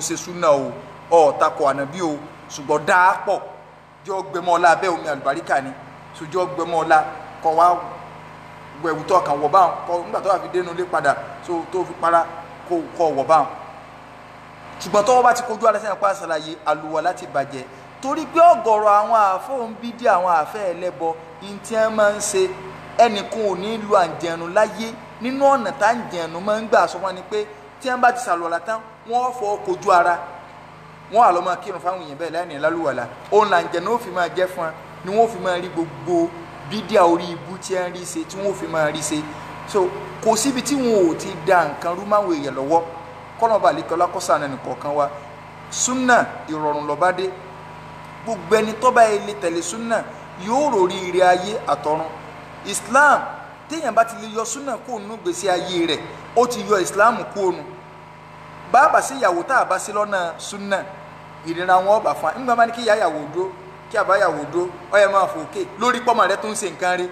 Speaker 1: ṣe súnà o ọ̀ takò ànábì o ṣùgbọ́n dáa pọ̀ jọ gbẹmọ́ ọlá bẹ́ẹ̀ omi àlùbáríkà ni ṣùjọ́ gbẹmọ́ ọlá kọ́ wá wẹ̀wù tó kàn wọ̀ báwọn kọ́ nígbà tó wà fi dénú lé padà tó fi para kọ́ wọ̀ báwọn ṣùgbọ́n tọ́wọ́ bá ti kojú alẹ́sẹ̀ nípa àṣàlàyé àlùwàlá ti bàjẹ́ torí pé ọ̀gọ̀rọ̀ àwọn àfọ̀hún bídí àwọn àfẹ́ ẹlẹ́bọ ntí wọn máa ń ṣe ẹnìkan ò ní lu àǹjẹ̀nu láyé nínú ọ̀nà tá àǹjẹ̀nu máa ń gbà sọ wọn ni pé tí wọn bá ti ṣàlùwàlá tán wọn fọ kojú ara wọn àlọ́ máa kírun fáwọn èèyàn bẹ́ẹ̀ láìní lálùwàlá òun làǹjẹ̀nu ó fi máa jẹ́ fún wọn ni wọn ó fi máa rí gbogbo bídíà orí ibú tí wọn rí ṣe tí wọn ó fi máa rí ṣe so kò síbi tí wọn ò ti da nǹkan rú máwọn èèyàn lọ́wọ́ kọ́nà balẹ̀kọ́ lákọ́sà náà nìkọ̀ọ̀kan wa súnà ìrọ̀rùn lọ́bádé gbogbo ẹni tó bá ilé tẹ̀lé súnà yóò rò ríire ayé àtọ̀run islam téèyàn bá ti lè yọ súnà kó nù gbèsè ayé rẹ̀ ó ti yọ islam kó nù bàbá sí ìyàwó tá a bá sí lọ́nà súnà ìrìnà wọn ọba fún wa nígbà máa ní kí ìyá ìyàwó dó kí àbá ìyàwó dó ọyẹ máa fò òkè lórí pọ́mọ rẹ tó ń ṣe nǹkan rí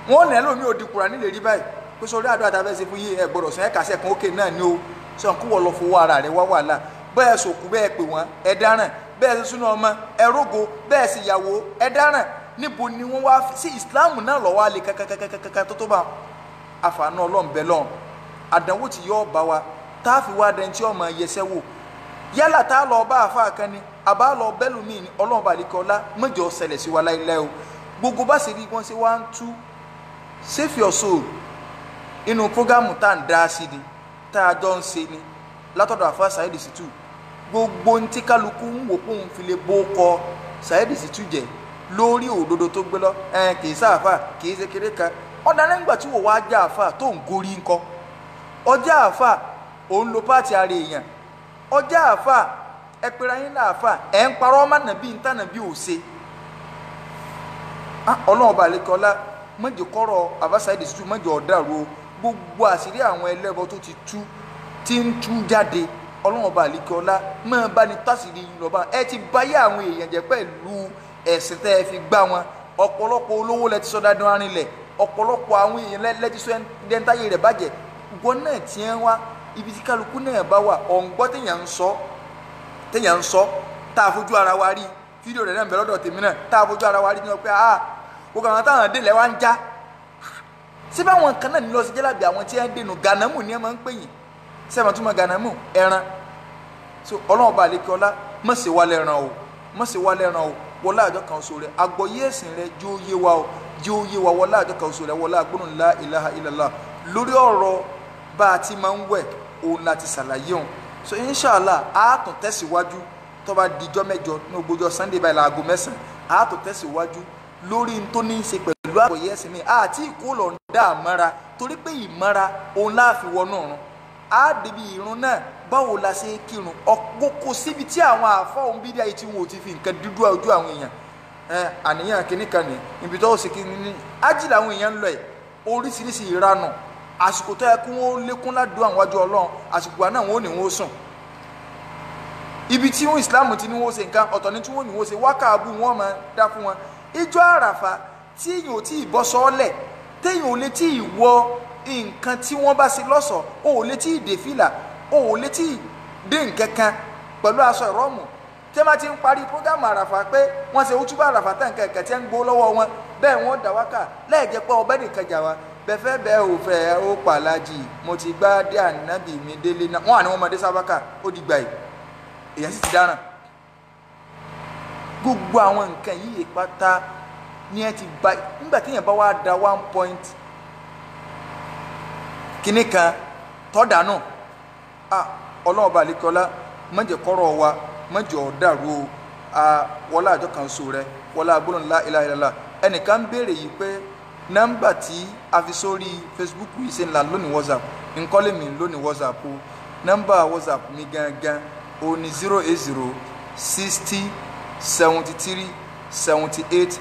Speaker 1: wọn lẹ́ lómi òdi kura nílé rí báyìí pé sórí àdó àtàfẹ́ ṣe fún yé ẹ gbọ́dọ̀ sọ ẹ kàṣẹ kan òkè náà ni ó sọ kó wọ́n lọ fowó ara rẹ wá wàhálà bẹ́ẹ̀ sòkú bẹ́ẹ̀ pè wọ́n ẹ dáràn bẹ́ẹ̀ súnà ọmọ ẹ rógo bẹ́ẹ̀ sì yàwó ẹ dáràn níbo ni wọ́n wá sí ìsìláàmù náà lọ́wọ́ àlè kàkàkàkàkà tó bá àfààní ọlọ́run bẹ́ẹ̀ lọ́n àdánwò tí yọ ọba wa tá a fi wá dẹni tí ọmọ yẹsẹ́ wò yálà tá a lọ bá àfa kan ni àbá lọ bẹ́lù míì ni ọlọ́run bá lè kọ́ ọlá mọ́jọ ṣẹlẹ̀ sí wa láìláì o gbogbo bá sì rí wọn ṣe wá ń tú save your soul inú prógámù tá à ń dá sí ni tá a jọ ń ṣe ni látọ̀dọ̀ àfa Saheed Shittu gbogbo ntí kálukú ń wò kóun fi lè bó kọ Saheed Shittu jẹ lórí òdodo tó gbé lọ kì í sáàfà kì í ṣe kéré kan ọ̀dà nígbà tí wò wá já àfà tó ń gorí ńkọ ọjà àfà òun lo páàtì ara èèyàn ọjà àfà ẹ pera yín láàfà ẹ ń parọ́ ọmọ nàbí ń tànàbí ò ṣe ọlọ́run ọba àlekọ́lá mọ́jọ kọ́rọ̀ àbá Saheed Shittu mọ́jọ ọ̀dàrú gbogbo àṣírí àwọn ẹlẹ́bọ tó ti tú tí ń tú jáde ọlọ́run ọba àlekọ́lá máa bá ní tásìrí lọ́ba ẹ ti báyé àwọn èèyàn jẹ pẹ̀lú ẹ̀sìn tẹ́ ẹ fi gbá wọn ọ̀pọ̀lọpọ̀ olówó lẹ ti sọ dáadáa arìnlẹ̀ ọ̀pọ̀lọpọ̀ àwọn èèyàn lẹ ti sọ ẹ̀ńtáyé rẹ̀ bàjẹ́ gbọ́n náà tiẹ̀ wá ibi tí kálukú náà bá wà ọ̀ǹgbọ́ téèyàn ń sọ tá a fojú ara wa rí fídíò rẹ̀ náà bẹ̀rẹ̀ lọ́dọ̀ tèmi náà tá a fojú ara wa rí ní ọpẹ́ gbogbo àwọn táwọn délẹ̀ wá ń já síbẹ̀ àwọn kan náà ní lọ sí jẹ́lábì àwọn tí wọ́n dènù gànámù ni ẹ máa ń pè yín sẹ́wọ̀n túmọ̀ gànámù ẹran so ọlọ́run ọba àlekè ọlá má ṣe wá lẹ́ran o má ṣe wá lẹ́ran o wọlé àjọ kan oṣù rẹ àgbọ́yé ẹ̀sìn rẹ jẹ́ ó yé wa o jẹ́ ó yé wa wọlé àjọ kan oṣù rẹ wọlé agbóhùn la ilaha illallah lórí ọ̀rọ̀ bá a ti máa ń wẹ̀ òun láti ṣàlàyé òun so inshallah a tún tẹ̀síwájú tó bá dijọ́ mẹ́jọ ní ògbójọ́ sunday báyìí láago 9 a tún tẹ̀síwájú lórí tó ní í ṣe pẹ̀lú àgbọ́yé ẹ̀sìn mi àti ìkólọ̀ ń dá àmọ́ra torí pé ìmọ́ra òun láàfin wọnú ọ̀run á débi ìrun náà báwo la ṣe kírun ọ̀pọ̀ síbi tí àwọn àfọ̀hún bídí ayé tí wọn ò ti fi nǹkan dúdú ojú àwọn èèyàn àníyàn kìíní kan ní ibi tó ṣe kìíní ní ájì làwọn èèyàn ń lọ ẹ̀ oríṣiríṣi ìranù àsìkò tó yẹ kí wọ́n lékún ládùú àwọn wájú ọlọ́run àsìkò àná wọn ò ní wọ́n sùn ibi tí wọn ìsìláàmù ti ní wọ́n ṣe nǹkan ọ̀tọ̀ ní tí wọ́n ní wọ́n ṣe wákàbù wọn máa dá fún wọn ìjọ àràfà tí èèyàn ò tí ì bọ́ sọ́ọ́lẹ̀ téèyàn ò lè tí ì wọ nǹkan tí wọ́n bá ṣe lọ́ṣọ̀ọ́ o ò lè tí ì dé fìlà o ò lè tí ì dé nǹkan kan pẹ̀lú aṣọ ìrọ́mù tí wọ́n ti ń parí prógámù àràfà pé wọ́n ṣe útúbà àràfà tán kẹ̀kẹ́ tí ń gbó lọ́wọ́ wọn bẹ́ẹ̀ wọ́n dà wákà lẹ́ẹ̀jẹ̀ pé ọbẹ̀ nìkan jà wá bẹ́fẹ́ bẹ́ẹ̀ ò fẹ́ ó pàlájì mo ti gbá dé ànábì mi délé náà wọ́n àní wọ́n mọdé sábàkà ó di gbà yìí èèyàn sì ti dáràn gbogbo àwọn nǹkan yìí pátá ní ẹ ti bá nígbà téèyàn bá wá da 1 point kíní kan tọ́dánù ọlọ́run ọba àlekọ́lá mọ̀jẹ̀ kọ́rọ̀ wa mọ̀jẹ̀ ọ̀dàrú wọlé àjọ kan so rẹ wọlé agbóhùn ńlá ilaha illallah ẹnìkan béèrè yìí pé nọ́mbà tí a fi sórí Facebook yìí ṣe ń la lónìí WhatsApp nkọ́lé mi lónìí WhatsApp o nọ́mbà WhatsApp mi gangan o ní 080 60 73 78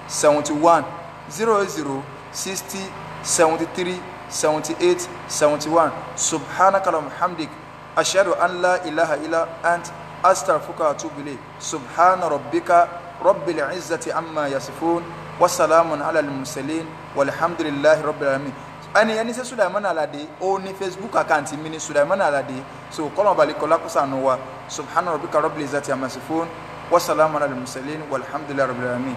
Speaker 1: 71 080 60 73 78 71 subhanaka wa bihamdik ashhadu an la ilaha illa ant astaghfiruka wa atubu ilayk subhana rabbika rabbil izzati amma yasifun wa salamun ala al mursalin walhamdulillahi rabbil alamin ani se Sulaiman Alade o ní Facebook account mi ní Sulaiman Alade so kolon bali kola ko sanu wa subhana rabbika rabbil izzati amma yasifun wa salamun ala al mursalin walhamdulillahi rabbil alamin